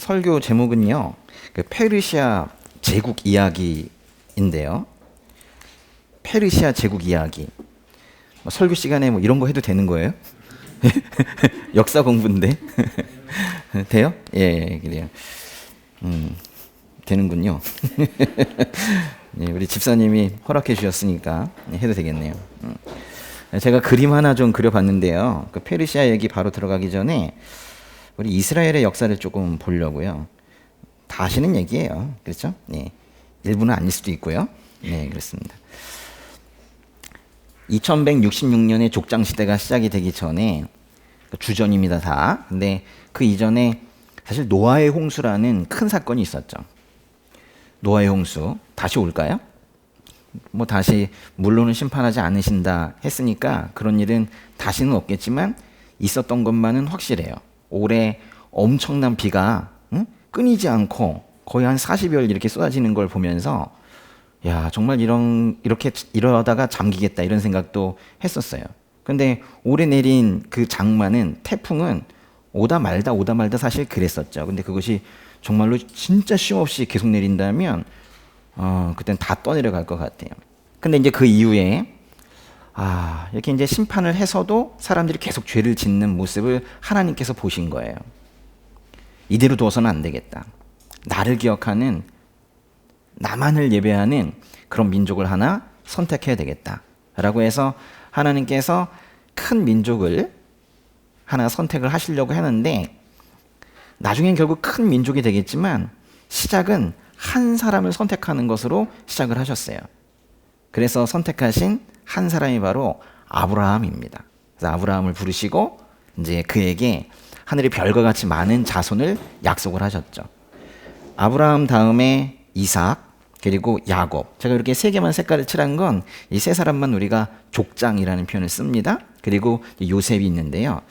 설교 제목은요, 그 페르시아 제국 이야기인데요. 페르시아 제국 이야기. 설교 시간에 뭐 이런 거 해도 되는 거예요? 역사 공부인데 돼요? 예, 그래요. 되는군요. 예, 우리 집사님이 허락해 주셨으니까 해도 되겠네요. 제가 그림 하나 좀 그려봤는데요. 그 페르시아 얘기 바로 들어가기 전에 우리 이스라엘의 역사를 조금 보려고요. 다 아시는 얘기예요. 그렇죠? 네. 일부는 아닐 수도 있고요. 네, 그렇습니다. 2166년에 족장 시대가 시작이 되기 전에 주전입니다, 다. 근데 그 이전에 사실 노아의 홍수라는 큰 사건이 있었죠. 노아의 홍수 다시 올까요? 뭐 다시 물로는 심판하지 않으신다 했으니까 그런 일은 다시는 없겠지만 있었던 것만은 확실해요. 올해 엄청난 비가 끊이지 않고 거의 한 40여일 이렇게 쏟아지는 걸 보면서 야, 정말 이렇게 이러다가 잠기겠다 이런 생각도 했었어요. 근데 올해 내린 그 장마는 태풍은 오다 말다 사실 그랬었죠. 근데 그것이 정말로 진짜 쉼없이 계속 내린다면 그땐 다 떠내려갈 것 같아요. 근데 이제 그 이후에 이렇게 이제 심판을 해서도 사람들이 계속 죄를 짓는 모습을 하나님께서 보신 거예요. 이대로 두어서는 안 되겠다. 나를 기억하는, 나만을 예배하는 그런 민족을 하나 선택해야 되겠다. 라고 해서 하나님께서 큰 민족을 하나 선택을 하시려고 하는데 나중엔 결국 큰 민족이 되겠지만 시작은 한 사람을 선택하는 것으로 시작을 하셨어요. 그래서 선택하신 한 사람이 바로 아브라함입니다. 그래서 아브라함을 부르시고 이제 그에게 하늘의 별과 같이 많은 자손을 약속을 하셨죠. 아브라함 다음에 이삭, 그리고 야곱. 제가 이렇게 세 개만 색깔을 칠한 건 이 세 사람만 우리가 족장이라는 표현을 씁니다. 그리고 요셉이 있는데요.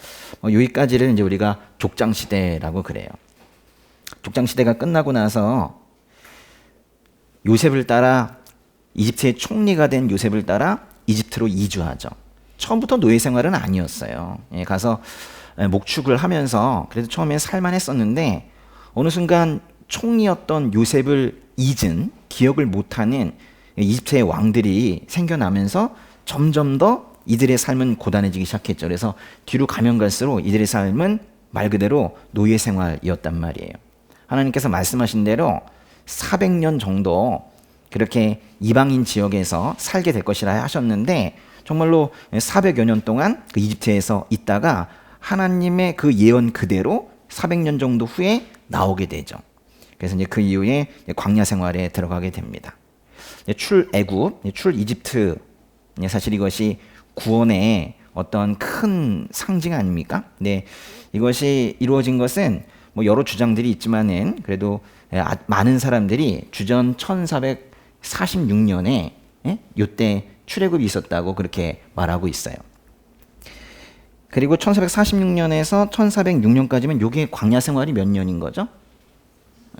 여기까지를 이제 우리가 족장 시대라고 그래요. 족장 시대가 끝나고 나서 요셉을 따라 이집트의 총리가 된 요셉을 따라 이집트로 이주하죠. 처음부터 노예 생활은 아니었어요. 가서 목축을 하면서 그래도 처음에 살만했었는데 어느 순간 총리였던 요셉을 잊은, 기억을 못하는 이집트의 왕들이 생겨나면서 점점 더 이들의 삶은 고단해지기 시작했죠. 그래서 뒤로 가면 갈수록 이들의 삶은 말 그대로 노예 생활이었단 말이에요. 하나님께서 말씀하신 대로 400년 정도 그렇게 이방인 지역에서 살게 될 것이라 하셨는데 정말로 400여 년 동안 그 이집트에서 있다가 하나님의 그 예언 그대로 400년 정도 후에 나오게 되죠. 그래서 이제 그 이후에 광야 생활에 들어가게 됩니다. 출애굽, 출이집트, 사실 이것이 구원의 어떤 큰 상징 아닙니까? 네, 이것이 이루어진 것은 뭐 여러 주장들이 있지만은 그래도 많은 사람들이 주전 1446년에 이때 출애굽이 있었다고 그렇게 말하고 있어요. 그리고 1446년에서 1406년까지면 이게 광야 생활이 몇 년인 거죠?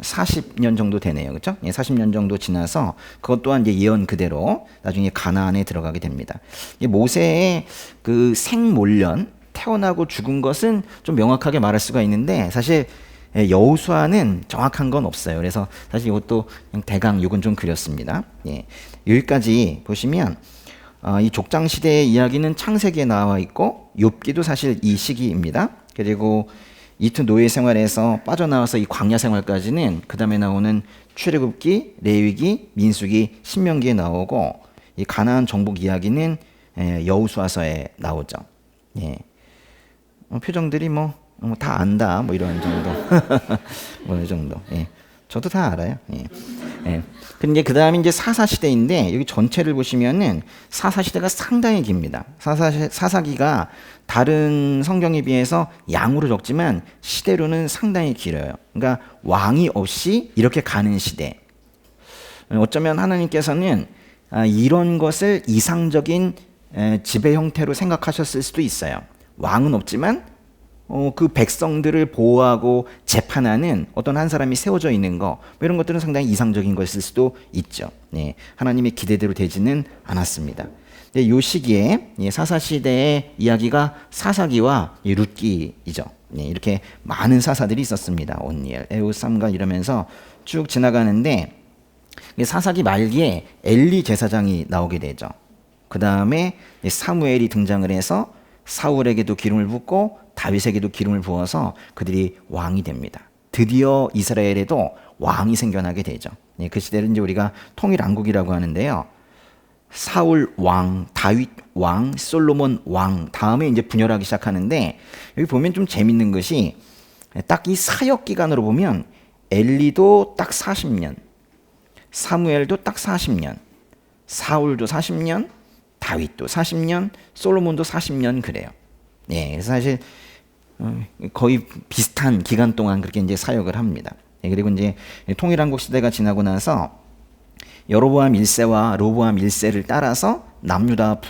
40년 정도 되네요. 그렇죠? 40년 정도 지나서 그것 또한 이제 예언 그대로 나중에 가나안에 들어가게 됩니다. 모세의 그 생몰년, 태어나고 죽은 것은 좀 명확하게 말할 수가 있는데 사실 여호수아는 정확한 건 없어요. 그래서 사실 이것도 대강 요건 좀 그렸습니다. 여기까지 보시면 이 족장 시대의 이야기는 창세기에 나와 있고 욥기도 사실 이 시기입니다. 그리고 이트 노예 생활에서 빠져나와서 이 광야 생활까지는 그 다음에 나오는 출애굽기, 레위기, 민수기, 신명기에 나오고 이 가나안 정복 이야기는 여호수아서에 나오죠. 표정들이 뭐 다 안다 뭐 이런 정도 뭐 이 정도. 저도 다 알아요. 근데 그 다음에 이제 사사시대인데 여기 전체를 보시면은 사사시대가 상당히 깁니다. 사사기가 다른 성경에 비해서 양으로 적지만 시대로는 상당히 길어요. 그러니까 왕이 없이 이렇게 가는 시대. 어쩌면 하나님께서는 이런 것을 이상적인 지배 형태로 생각하셨을 수도 있어요. 왕은 없지만 그 백성들을 보호하고 재판하는 어떤 한 사람이 세워져 있는 거, 이런 것들은 상당히 이상적인 것일 수도 있죠. 하나님의 기대대로 되지는 않았습니다. 이 시기에 사사시대의 이야기가 사사기와 룻기이죠. 네, 이렇게 많은 사사들이 있었습니다. 온니엘, 에우, 삼갈 이러면서 쭉 지나가는데 사사기 말기에 엘리 제사장이 나오게 되죠. 그 다음에 사무엘이 등장을 해서 사울에게도 기름을 붓고 다윗에게도 기름을 부어서 그들이 왕이 됩니다. 드디어 이스라엘에도 왕이 생겨나게 되죠. 네, 그 시대를 이제 우리가 통일왕국이라고 하는데요. 사울 왕, 다윗 왕, 솔로몬 왕 다음에 이제 분열하기 시작하는데 여기 보면 좀 재밌는 것이 딱 이 사역 기간으로 보면 엘리도 딱 40년, 사무엘도 딱 40년, 사울도 40년, 다윗도 40년, 솔로몬도 40년 그래요. 네, 그래서 사실 거의 비슷한 기간 동안 그렇게 이제 사역을 합니다. 네, 그리고 이제 통일왕국 시대가 지나고 나서 여로보암 1세와 로보암 1세를 따라서 남유다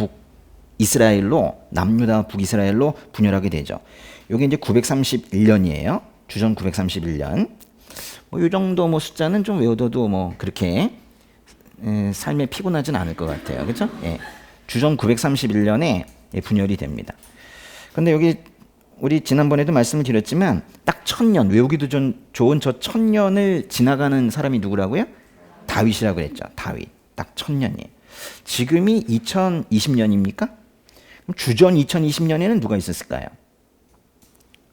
북이스라엘로 분열하게 되죠. 이게 이제 931년이에요. 주전 931년. 이 정도 뭐 숫자는 좀 외워둬도 뭐 그렇게 삶에 피곤하진 않을 것 같아요. 그렇죠? 예. 주전 931년에 분열이 됩니다. 그런데 여기 우리 지난번에도 말씀을 드렸지만 딱 1000년 외우기도 좋은 저 1000년을 지나가는 사람이 누구라고요? 다윗이라고 그랬죠. 다윗. 딱 1000년이에요. 지금이 2020년입니까? 그럼 주전 2020년에는 누가 있었을까요?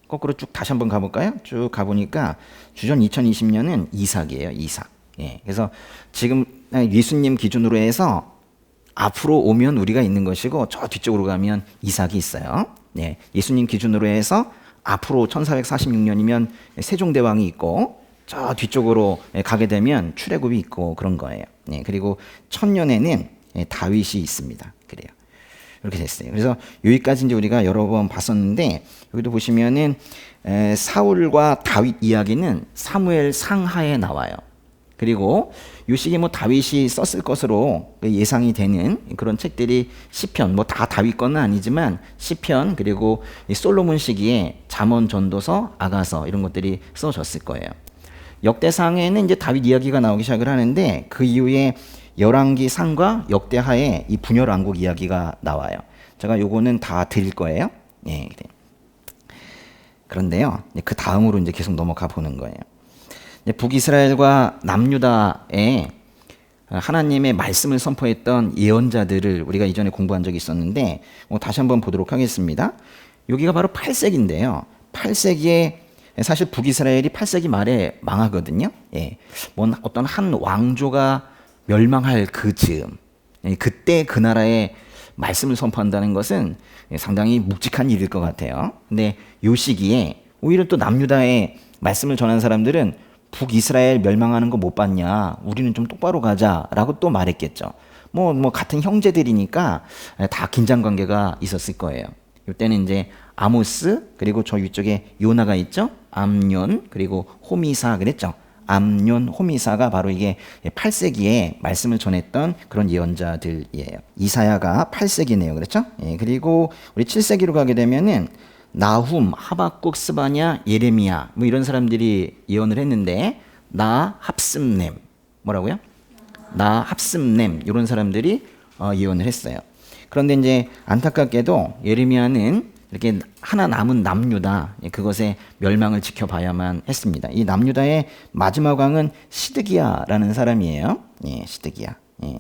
거꾸로 쭉 다시 한번 가볼까요? 쭉 가보니까 주전 2020년은 이삭이에요. 이삭. 예. 그래서 지금 예수님 기준으로 해서 앞으로 오면 우리가 있는 것이고 저 뒤쪽으로 가면 이삭이 있어요. 예. 예수님 기준으로 해서 앞으로 1446년이면 세종대왕이 있고 저 뒤쪽으로 가게 되면 출애굽이 있고 그런 거예요. 예. 그리고 1000년에는 다윗이 있습니다. 그래요. 이렇게 됐어요. 그래서 여기까지 이제 우리가 여러 번 봤었는데 여기도 보시면은 사울과 다윗 이야기는 사무엘 상하에 나와요. 그리고 요 시기에 뭐 다윗이 썼을 것으로 예상이 되는 그런 책들이 시편, 뭐 다 다윗 거는 아니지만 시편 그리고 솔로몬 시기에 잠언, 전도서, 아가서 이런 것들이 써졌을 거예요. 역대상에는 이제 다윗 이야기가 나오기 시작을 하는데 그 이후에 열왕기 상과 역대하에 이 분열 왕국 이야기가 나와요. 제가 요거는 다 드릴 거예요. 예. 그런데요. 그 다음으로 이제 계속 넘어가 보는 거예요. 북이스라엘과 남유다에 하나님의 말씀을 선포했던 예언자들을 우리가 이전에 공부한 적이 있었는데 다시 한번 보도록 하겠습니다. 여기가 바로 8세기인데요. 8세기에 사실 북이스라엘이 8세기 말에 망하거든요. 예. 어떤 한 왕조가 멸망할 그 즈음, 그때 그 나라의 말씀을 선포한다는 것은 상당히 묵직한 일일 것 같아요. 근데 이 시기에 오히려 또 남유다의 말씀을 전한 사람들은 북이스라엘 멸망하는 거 못 봤냐? 우리는 좀 똑바로 가자라고 또 말했겠죠. 뭐 같은 형제들이니까 다 긴장 관계가 있었을 거예요. 이때는 이제 아모스 그리고 저 위쪽에 요나가 있죠. 암뇽 그리고 호미사 그랬죠. 암뇽, 호미사가 바로 이게 8세기에 말씀을 전했던 그런 예언자들이에요. 이사야가 8세기네요. 그렇죠? 예, 그리고 우리 7세기로 가게 되면은 나훔, 하박국, 스바냐, 예레미야 뭐 이런 사람들이 예언을 했는데 나합습렘 뭐라고요? 나합습렘 이런 사람들이 예언을 했어요. 그런데 이제 안타깝게도 예레미야는 이렇게 하나 남은 남유다 그것의 멸망을 지켜봐야만 했습니다. 이 남유다의 마지막 왕은 시드기야라는 사람이에요. 예, 시드기야. 예.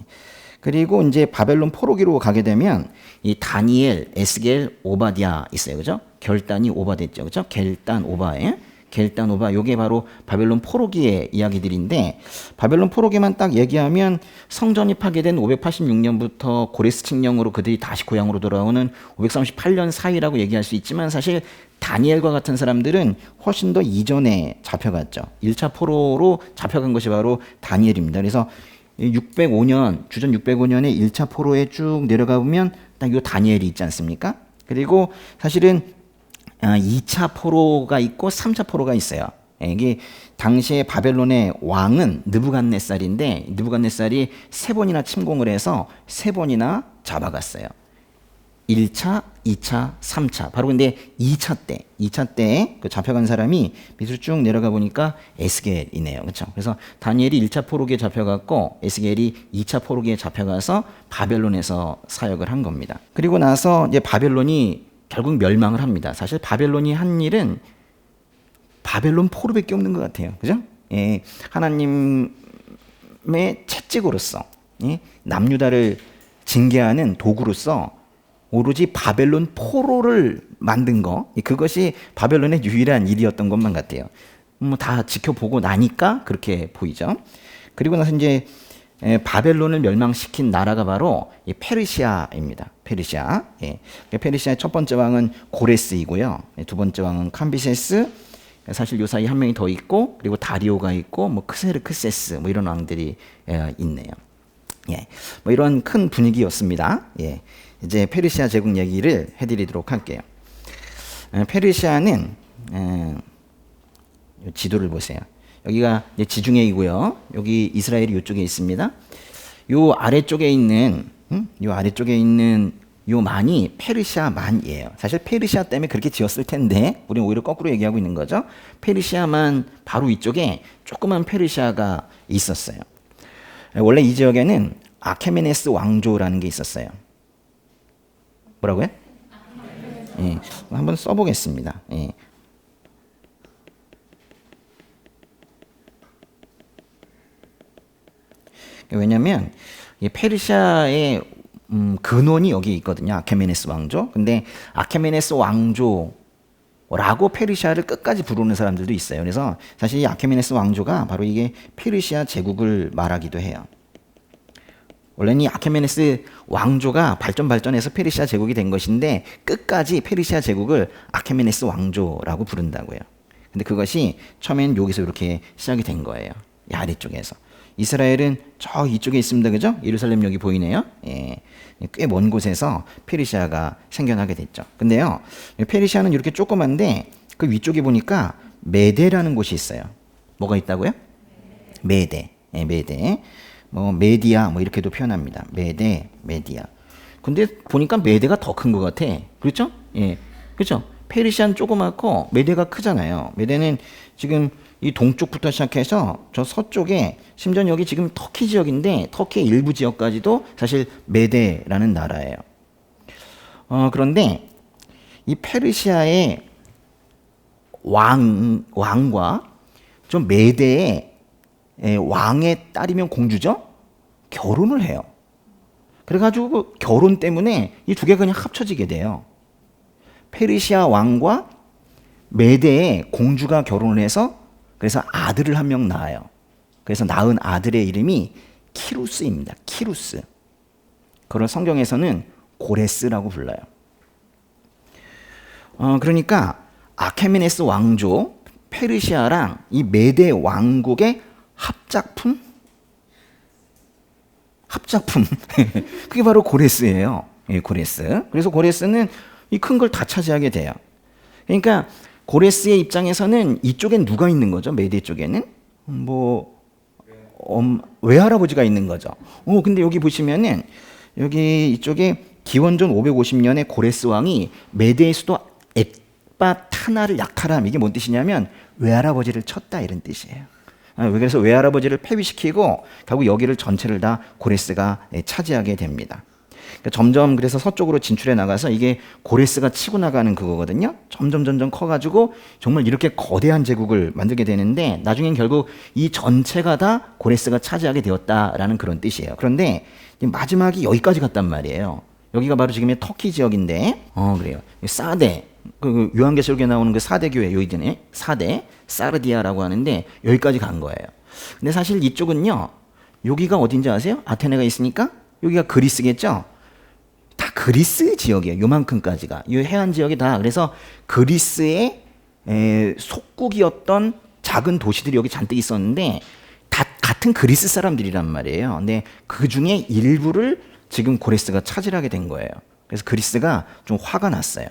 그리고 이제 바벨론 포로기로 가게 되면 이 다니엘, 에스겔, 오바댜 있어요, 그죠? 결단이 오바됐죠, 그죠? 결단 오바에. 겔단 오바 요게 바로 바벨론 포로기의 이야기들인데 바벨론 포로기만 딱 얘기하면 성전이 파괴된 586년부터 고레스 칙령으로 그들이 다시 고향으로 돌아오는 538년 사이라고 얘기할 수 있지만 사실 다니엘과 같은 사람들은 훨씬 더 이전에 잡혀갔죠. 1차 포로로 잡혀간 것이 바로 다니엘입니다. 그래서 605년 주전 605년에 1차 포로에 쭉 내려가 보면 딱 요 다니엘이 있지 않습니까? 그리고 사실은 2차 포로가 있고 3차 포로가 있어요. 이게 당시에 바벨론의 왕은 느부갓네살인데 느부갓네살이 3번이나 침공을 해서 3번이나 잡아갔어요. 1차, 2차, 3차. 바로 근데 2차 때 그 잡혀간 사람이 밑으로 쭉 내려가 보니까 에스겔이네요. 그렇죠? 그래서 다니엘이 1차 포로기에 잡혀갔고 에스겔이 2차 포로기에 잡혀가서 바벨론에서 사역을 한 겁니다. 그리고 나서 이제 바벨론이 결국 멸망을 합니다. 사실 바벨론이 한 일은 바벨론 포로밖에 없는 것 같아요. 그죠? 예, 하나님의 채찍으로서, 예, 남유다를 징계하는 도구로서 오로지 바벨론 포로를 만든 거, 그것이 바벨론의 유일한 일이었던 것만 같아요. 뭐 다 지켜보고 나니까 그렇게 보이죠. 그리고 나서 이제 바벨론을 멸망시킨 나라가 바로 이 페르시아입니다. 페르시아. 예. 페르시아의 첫 번째 왕은 고레스이고요. 두 번째 왕은 캄비세스. 사실 요 사이 한 명이 더 있고, 그리고 다리오가 있고, 뭐 크세르크세스, 뭐 이런 왕들이 있네요. 예. 뭐 이런 큰 분위기였습니다. 예. 이제 페르시아 제국 얘기를 해드리도록 할게요. 페르시아는 지도를 보세요. 여기가 이제 지중해이고요. 여기 이스라엘이 이쪽에 있습니다. 요 아래쪽에 있는 요 만이 페르시아 만이에요. 사실 페르시아 때문에 그렇게 지었을 텐데 우리는 오히려 거꾸로 얘기하고 있는 거죠. 페르시아만 바로 위쪽에 조그만 페르시아가 있었어요. 원래 이 지역에는 아케메네스 왕조라는 게 있었어요. 뭐라고요? 예, 한번 써보겠습니다. 예. 왜냐하면 페르시아의 근원이 여기 있거든요. 아케메네스 왕조. 근데 아케메네스 왕조라고 페르시아를 끝까지 부르는 사람들도 있어요. 그래서 사실 이 아케메네스 왕조가 바로 이게 페르시아 제국을 말하기도 해요. 원래는 이 아케메네스 왕조가 발전해서 페르시아 제국이 된 것인데 끝까지 페르시아 제국을 아케메네스 왕조라고 부른다고요. 근데 그것이 처음엔 여기서 이렇게 시작이 된 거예요. 이 아래쪽에서. 이스라엘은 저 이쪽에 있습니다. 그죠? 예루살렘 여기 보이네요. 예. 꽤 먼 곳에서 페르시아가 생겨나게 됐죠. 근데요, 페르시아는 이렇게 조그만데 그 위쪽에 보니까 메데라는 곳이 있어요. 뭐가 있다고요? 메데. 예, 메데. 뭐 메디아 뭐 이렇게도 표현합니다. 메데, 메디아. 근데 보니까 메데가 더 큰 것 같아. 그렇죠? 예. 그렇죠? 페르시아는 조그맣고 메데가 크잖아요. 메데는 지금 이 동쪽부터 시작해서 저 서쪽에 심지어 여기 지금 터키 지역인데 터키의 일부 지역까지도 사실 메데라는 나라예요. 그런데 이 페르시아의 왕과 좀 메데의 왕의 딸이면 공주죠? 결혼을 해요. 그래가지고 결혼 때문에 이 두 개가 그냥 합쳐지게 돼요. 페르시아 왕과 메데의 공주가 결혼을 해서 그래서 아들을 한 명 낳아요. 그래서 낳은 아들의 이름이 키루스입니다. 키루스. 그걸 성경에서는 고레스라고 불러요. 그러니까 아케메네스 왕조 페르시아랑 이 메데 왕국의 합작품? 그게 바로 고레스예요. 예, 고레스. 그래서 고레스는 이 큰 걸 다 차지하게 돼요. 그러니까 고레스의 입장에서는 이쪽엔 누가 있는 거죠? 메데 쪽에는 외할아버지가 있는 거죠. 근데 여기 보시면은 여기 이쪽에 기원전 550년에 고레스 왕이 메데의 수도 엑바타나를 약탈함. 이게 뭔 뜻이냐면 외할아버지를 쳤다 이런 뜻이에요. 그래서 외할아버지를 폐위시키고 결국 여기를 전체를 다 고레스가 차지하게 됩니다. 점점 그래서 서쪽으로 진출해 나가서 이게 고레스가 치고 나가는 그거거든요. 점점 커가지고 정말 이렇게 거대한 제국을 만들게 되는데 나중엔 결국 이 전체가 다 고레스가 차지하게 되었다라는 그런 뜻이에요. 그런데 마지막이 여기까지 갔단 말이에요. 여기가 바로 지금의 터키 지역인데, 그래요. 사데, 그 요한계시록에 나오는 그 사대 교회 여기네. 사대, 사르디아라고 하는데 여기까지 간 거예요. 근데 사실 이쪽은요, 여기가 어딘지 아세요? 아테네가 있으니까 여기가 그리스겠죠? 다 그리스 지역이에요. 요만큼까지가. 이 해안 지역이 다. 그래서 그리스의 속국이었던 작은 도시들이 여기 잔뜩 있었는데 다 같은 그리스 사람들이란 말이에요. 근데 그 중에 일부를 지금 고레스가 차지하게 된 거예요. 그래서 그리스가 좀 화가 났어요.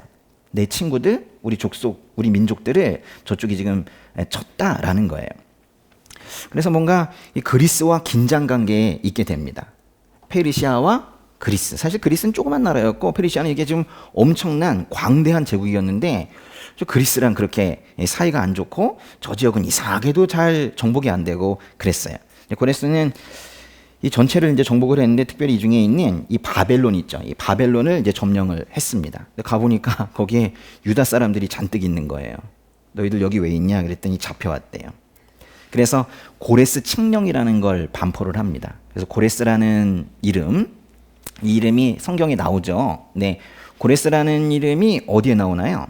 내 친구들, 우리 족속, 우리 민족들을 저쪽이 지금 쳤다라는 거예요. 그래서 뭔가 이 그리스와 긴장 관계에 있게 됩니다. 페르시아와 그리스. 사실 그리스는 조그만 나라였고 페르시아는 이게 지금 엄청난 광대한 제국이었는데 그리스랑 그렇게 사이가 안 좋고 저 지역은 이상하게도 잘 정복이 안 되고 그랬어요. 고레스는 이 전체를 이제 정복을 했는데 특별히 이 중에 있는 이 바벨론 있죠. 이 바벨론을 이제 점령을 했습니다. 가보니까 거기에 유다 사람들이 잔뜩 있는 거예요. 너희들 여기 왜 있냐 그랬더니 잡혀왔대요. 그래서 고레스 칙령이라는 걸 반포를 합니다. 그래서 고레스라는 이름, 이 이름이 성경에 나오죠. 네, 고레스라는 이름이 어디에 나오나요?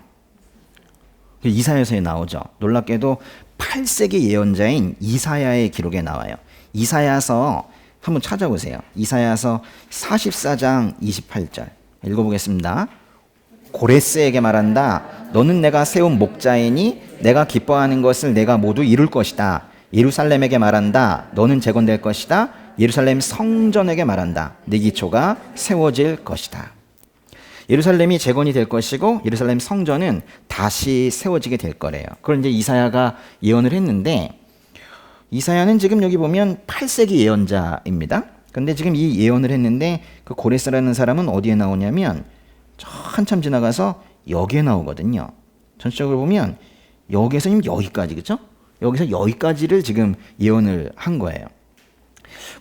이사야서에 나오죠. 놀랍게도 8세기 예언자인 이사야의 기록에 나와요. 이사야서 한번 찾아보세요. 이사야서 44장 28절 읽어보겠습니다. 고레스에게 말한다. 너는 내가 세운 목자이니 내가 기뻐하는 것을 내가 모두 이룰 것이다. 예루살렘에게 말한다. 너는 재건될 것이다. 예루살렘 성전에게 말한다. 네 기초가 세워질 것이다. 예루살렘이 재건이 될 것이고 예루살렘 성전은 다시 세워지게 될 거래요. 그걸 이제 이사야가 예언을 했는데, 이사야는 지금 여기 보면 8세기 예언자입니다. 근데 지금 이 예언을 했는데 그 고레스라는 사람은 어디에 나오냐면 한참 지나가서 여기에 나오거든요. 전체적으로 보면 여기에서 여기까지, 그렇죠? 여기서 여기까지를 지금 예언을 한 거예요.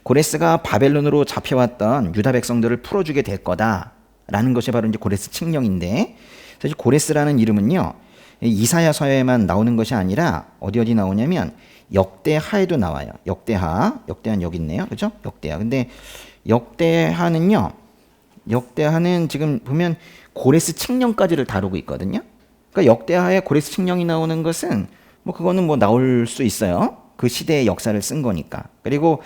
고레스가 바벨론으로 잡혀왔던 유다 백성들을 풀어주게 될 거다라는 것이 바로 이제 고레스 칙령인데, 사실 고레스라는 이름은요 이사야서에만 나오는 것이 아니라 어디 나오냐면 역대하에도 나와요. 역대하는 여기 있네요, 그렇죠? 역대하. 근데 역대하는 지금 보면 고레스 칙령까지를 다루고 있거든요. 그러니까 역대하에 고레스 칙령이 나오는 것은 그거는 나올 수 있어요. 그 시대의 역사를 쓴 거니까. 그리고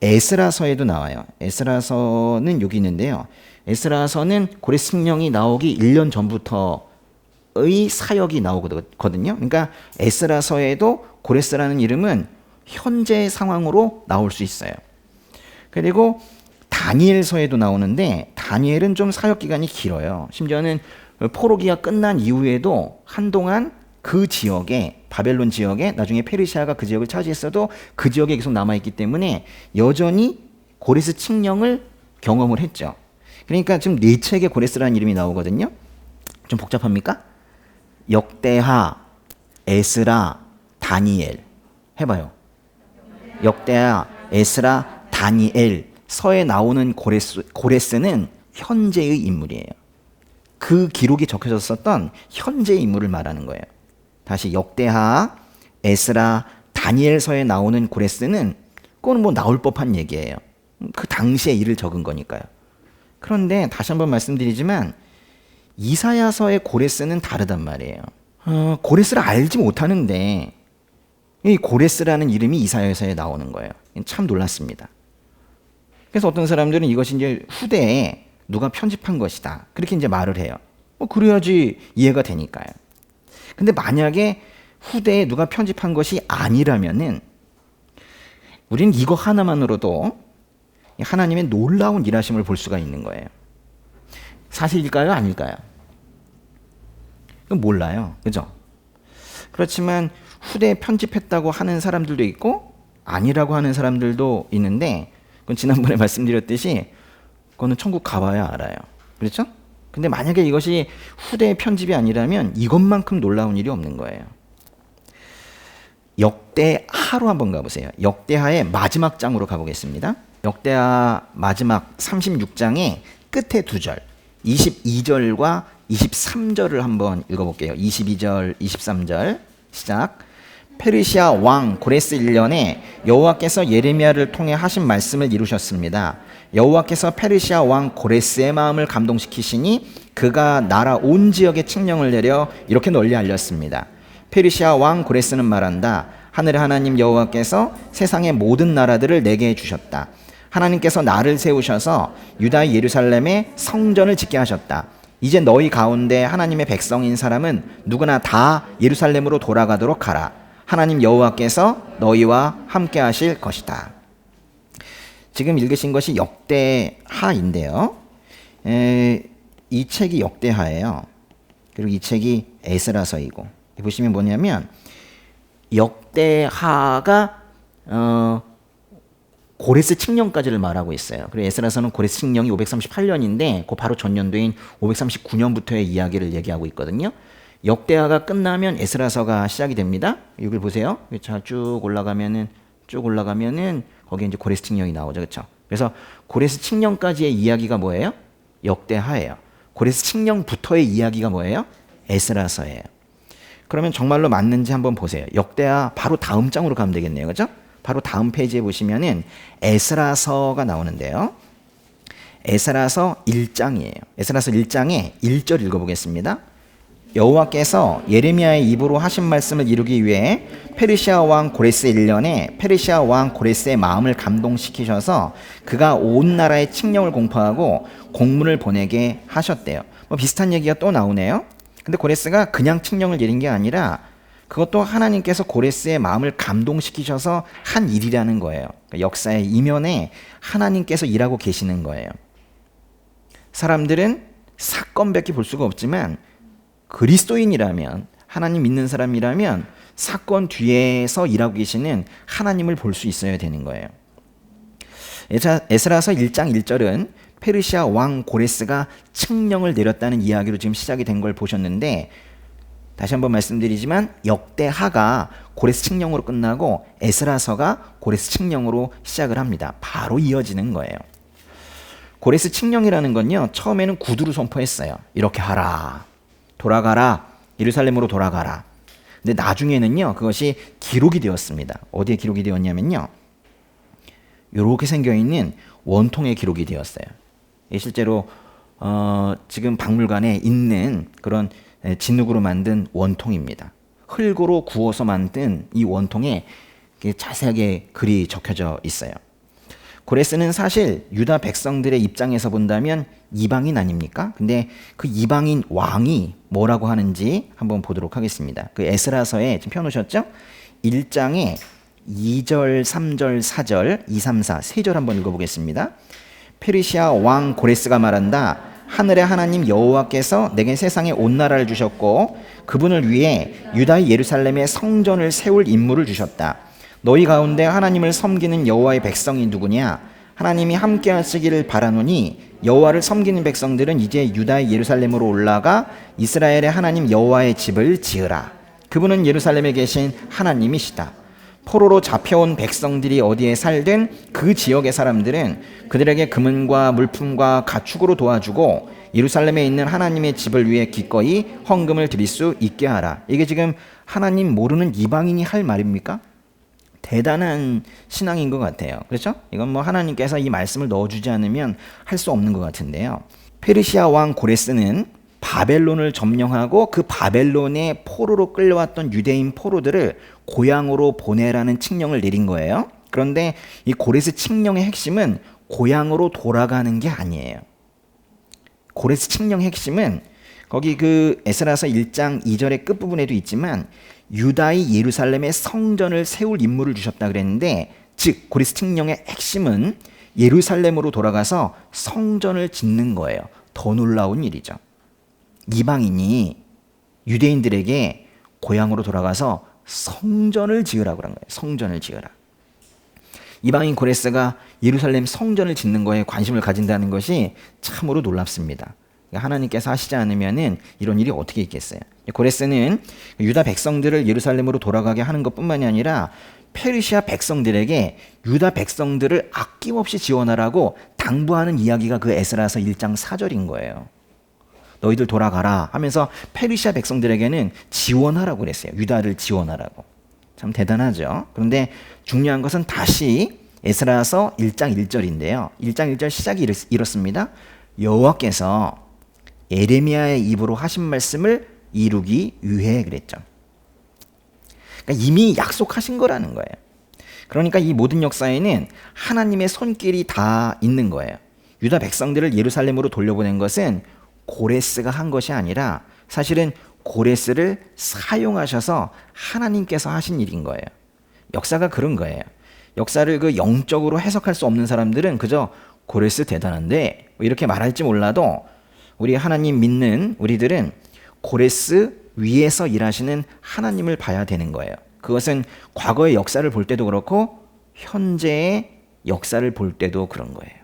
에스라서에도 나와요. 에스라서는 여기 있는데요. 에스라서는 고레스 칙령이 나오기 1년 전부터의 사역이 나오거든요. 그러니까 에스라서에도 고레스라는 이름은 현재 상황으로 나올 수 있어요. 그리고 다니엘서에도 나오는데 다니엘은 좀 사역 기간이 길어요. 심지어는 포로기가 끝난 이후에도 한동안 그 지역에, 바벨론 지역에, 나중에 페르시아가 그 지역을 차지했어도 그 지역에 계속 남아있기 때문에 여전히 고레스 칙령을 경험을 했죠. 그러니까 지금 네 책의 고레스라는 이름이 나오거든요. 좀 복잡합니까? 역대하, 에스라, 다니엘 해봐요. 역대하, 에스라, 다니엘 서에 나오는 고레스는 현재의 인물이에요. 그 기록이 적혀졌었던 현재의 인물을 말하는 거예요. 다시 역대하, 에스라, 다니엘서에 나오는 고레스는 그건 나올 법한 얘기예요. 그 당시의 일을 적은 거니까요. 그런데 다시 한번 말씀드리지만 이사야서의 고레스는 다르단 말이에요. 고레스를 알지 못하는데 이 고레스라는 이름이 이사야서에 나오는 거예요. 참 놀랐습니다. 그래서 어떤 사람들은 이것이 이제 후대에 누가 편집한 것이다, 그렇게 이제 말을 해요. 그래야지 이해가 되니까요. 근데 만약에 후대에 누가 편집한 것이 아니라면은 우리는 이거 하나만으로도 하나님의 놀라운 일하심을 볼 수가 있는 거예요. 사실일까요? 아닐까요? 몰라요. 그죠? 그렇지만 후대에 편집했다고 하는 사람들도 있고 아니라고 하는 사람들도 있는데, 그건 지난번에 말씀드렸듯이 그거는 천국 가봐야 알아요. 그렇죠? 근데 만약에 이것이 후대의 편집이 아니라면 이것만큼 놀라운 일이 없는 거예요. 역대하로 한번 가보세요. 역대하의 마지막 장으로 가보겠습니다. 역대하 마지막 36장의 끝에 두 절, 22절과 23절을 한번 읽어볼게요. 22절, 23절 시작. 페르시아 왕 고레스 1년에 여호와께서 예레미야를 통해 하신 말씀을 이루셨습니다. 여호와께서 페르시아 왕 고레스의 마음을 감동시키시니 그가 나라 온 지역에 칙령을 내려 이렇게 널리 알렸습니다. 페르시아 왕 고레스는 말한다. 하늘의 하나님 여호와께서 세상의 모든 나라들을 내게 주셨다. 하나님께서 나를 세우셔서 유다 예루살렘에 성전을 짓게 하셨다. 이제 너희 가운데 하나님의 백성인 사람은 누구나 다 예루살렘으로 돌아가도록 하라. 하나님 여호와께서 너희와 함께 하실 것이다. 지금 읽으신 것이 역대하인데요. 이 책이 역대하예요. 그리고 이 책이 에스라서이고, 보시면 뭐냐면 역대하가 고레스 칙령까지를 말하고 있어요. 그리고 에스라서는 고레스 칙령이 538년인데 그 바로 전년도인 539년부터의 이야기를 얘기하고 있거든요. 역대하가 끝나면 에스라서가 시작이 됩니다. 여기 보세요. 자, 쭉 올라가면은 거기에 이제 고레스 칙령이 나오죠, 그렇죠? 그래서 고레스 칙령까지의 이야기가 뭐예요? 역대하예요. 고레스 칙령부터의 이야기가 뭐예요? 에스라서예요. 그러면 정말로 맞는지 한번 보세요. 역대하 바로 다음 장으로 가면 되겠네요. 그죠? 바로 다음 페이지에 보시면은 에스라서가 나오는데요. 에스라서 1장이에요. 에스라서 1장의 1절 읽어보겠습니다. 여호와께서 예레미야의 입으로 하신 말씀을 이루기 위해 페르시아 왕 고레스 1년에 페르시아 왕 고레스의 마음을 감동시키셔서 그가 온 나라에 칙령을 공포하고 공문을 보내게 하셨대요. 뭐 비슷한 얘기가 또 나오네요. 근데 고레스가 그냥 칙령을 내린 게 아니라 그것도 하나님께서 고레스의 마음을 감동시키셔서 한 일이라는 거예요. 그러니까 역사의 이면에 하나님께서 일하고 계시는 거예요. 사람들은 사건밖에 볼 수가 없지만 그리스도인이라면, 하나님 믿는 사람이라면 사건 뒤에서 일하고 계시는 하나님을 볼 수 있어야 되는 거예요. 에스라서 1장 1절은 페르시아 왕 고레스가 칙령을 내렸다는 이야기로 지금 시작이 된 걸 보셨는데, 다시 한번 말씀드리지만 역대하가 고레스 칙령으로 끝나고 에스라서가 고레스 칙령으로 시작을 합니다. 바로 이어지는 거예요. 고레스 칙령이라는 건요, 처음에는 구두로 선포했어요. 이렇게 하라, 돌아가라, 예루살렘으로 돌아가라. 근데 나중에는요, 그것이 기록이 되었습니다. 어디에 기록이 되었냐면요, 이렇게 생겨있는 원통에 기록이 되었어요. 실제로 지금 박물관에 있는 그런 진흙으로 만든 원통입니다. 흙으로 구워서 만든 이 원통에 자세하게 글이 적혀져 있어요. 고레스는 사실 유다 백성들의 입장에서 본다면 이방인 아닙니까? 근데 그 이방인 왕이 뭐라고 하는지 한번 보도록 하겠습니다. 그 에스라서에 지금 펴놓으셨죠? 1장에 2절, 3절, 4절, 2, 3, 4, 3절 한번 읽어보겠습니다. 페르시아 왕 고레스가 말한다. 하늘의 하나님 여호와께서 내게 세상에 온 나라를 주셨고 그분을 위해 유다의 예루살렘에 성전을 세울 임무를 주셨다. 너희 가운데 하나님을 섬기는 여호와의 백성이 누구냐? 하나님이 함께 하시기를 바라노니 여호와를 섬기는 백성들은 이제 유다의 예루살렘으로 올라가 이스라엘의 하나님 여호와의 집을 지으라. 그분은 예루살렘에 계신 하나님이시다. 포로로 잡혀온 백성들이 어디에 살든 그 지역의 사람들은 그들에게 금은과 물품과 가축으로 도와주고 예루살렘에 있는 하나님의 집을 위해 기꺼이 헌금을 드릴 수 있게 하라. 이게 지금 하나님 모르는 이방인이 할 말입니까? 대단한 신앙인 것 같아요. 그렇죠? 이건 뭐 하나님께서 이 말씀을 넣어주지 않으면 할 수 없는 것 같은데요. 페르시아 왕 고레스는 바벨론을 점령하고 그 바벨론의 포로로 끌려왔던 유대인 포로들을 고향으로 보내라는 칙령을 내린 거예요. 그런데 이 고레스 칙령의 핵심은 고향으로 돌아가는 게 아니에요. 고레스 칙령의 핵심은 거기 그 에스라서 1장 2절의 끝부분에도 있지만 유다의 예루살렘에 성전을 세울 임무를 주셨다 그랬는데, 즉 고레스 칙령의 핵심은 예루살렘으로 돌아가서 성전을 짓는 거예요. 더 놀라운 일이죠. 이방인이 유대인들에게 고향으로 돌아가서 성전을 지으라고 한 거예요. 성전을 지으라. 이방인 고레스가 예루살렘 성전을 짓는 거에 관심을 가진다는 것이 참으로 놀랍습니다. 하나님께서 하시지 않으면은 이런 일이 어떻게 있겠어요? 고레스는 유다 백성들을 예루살렘으로 돌아가게 하는 것뿐만이 아니라 페르시아 백성들에게 유다 백성들을 아낌없이 지원하라고 당부하는 이야기가 그 에스라서 1장 4절인 거예요. 너희들 돌아가라 하면서 페르시아 백성들에게는 지원하라고 그랬어요. 유다를 지원하라고. 참 대단하죠. 그런데 중요한 것은 다시 에스라서 1장 1절인데요. 1장 1절 시작이 이렇습니다. 여호와께서 예레미야의 입으로 하신 말씀을 이루기 위해 그랬죠. 그러니까 이미 약속하신 거라는 거예요. 그러니까 이 모든 역사에는 하나님의 손길이 다 있는 거예요. 유다 백성들을 예루살렘으로 돌려보낸 것은 고레스가 한 것이 아니라 사실은 고레스를 사용하셔서 하나님께서 하신 일인 거예요. 역사가 그런 거예요. 역사를 그 영적으로 해석할 수 없는 사람들은 그저 고레스 대단한데 이렇게 말할지 몰라도 우리 하나님 믿는 우리들은 고레스 위에서 일하시는 하나님을 봐야 되는 거예요. 그것은 과거의 역사를 볼 때도 그렇고 현재의 역사를 볼 때도 그런 거예요.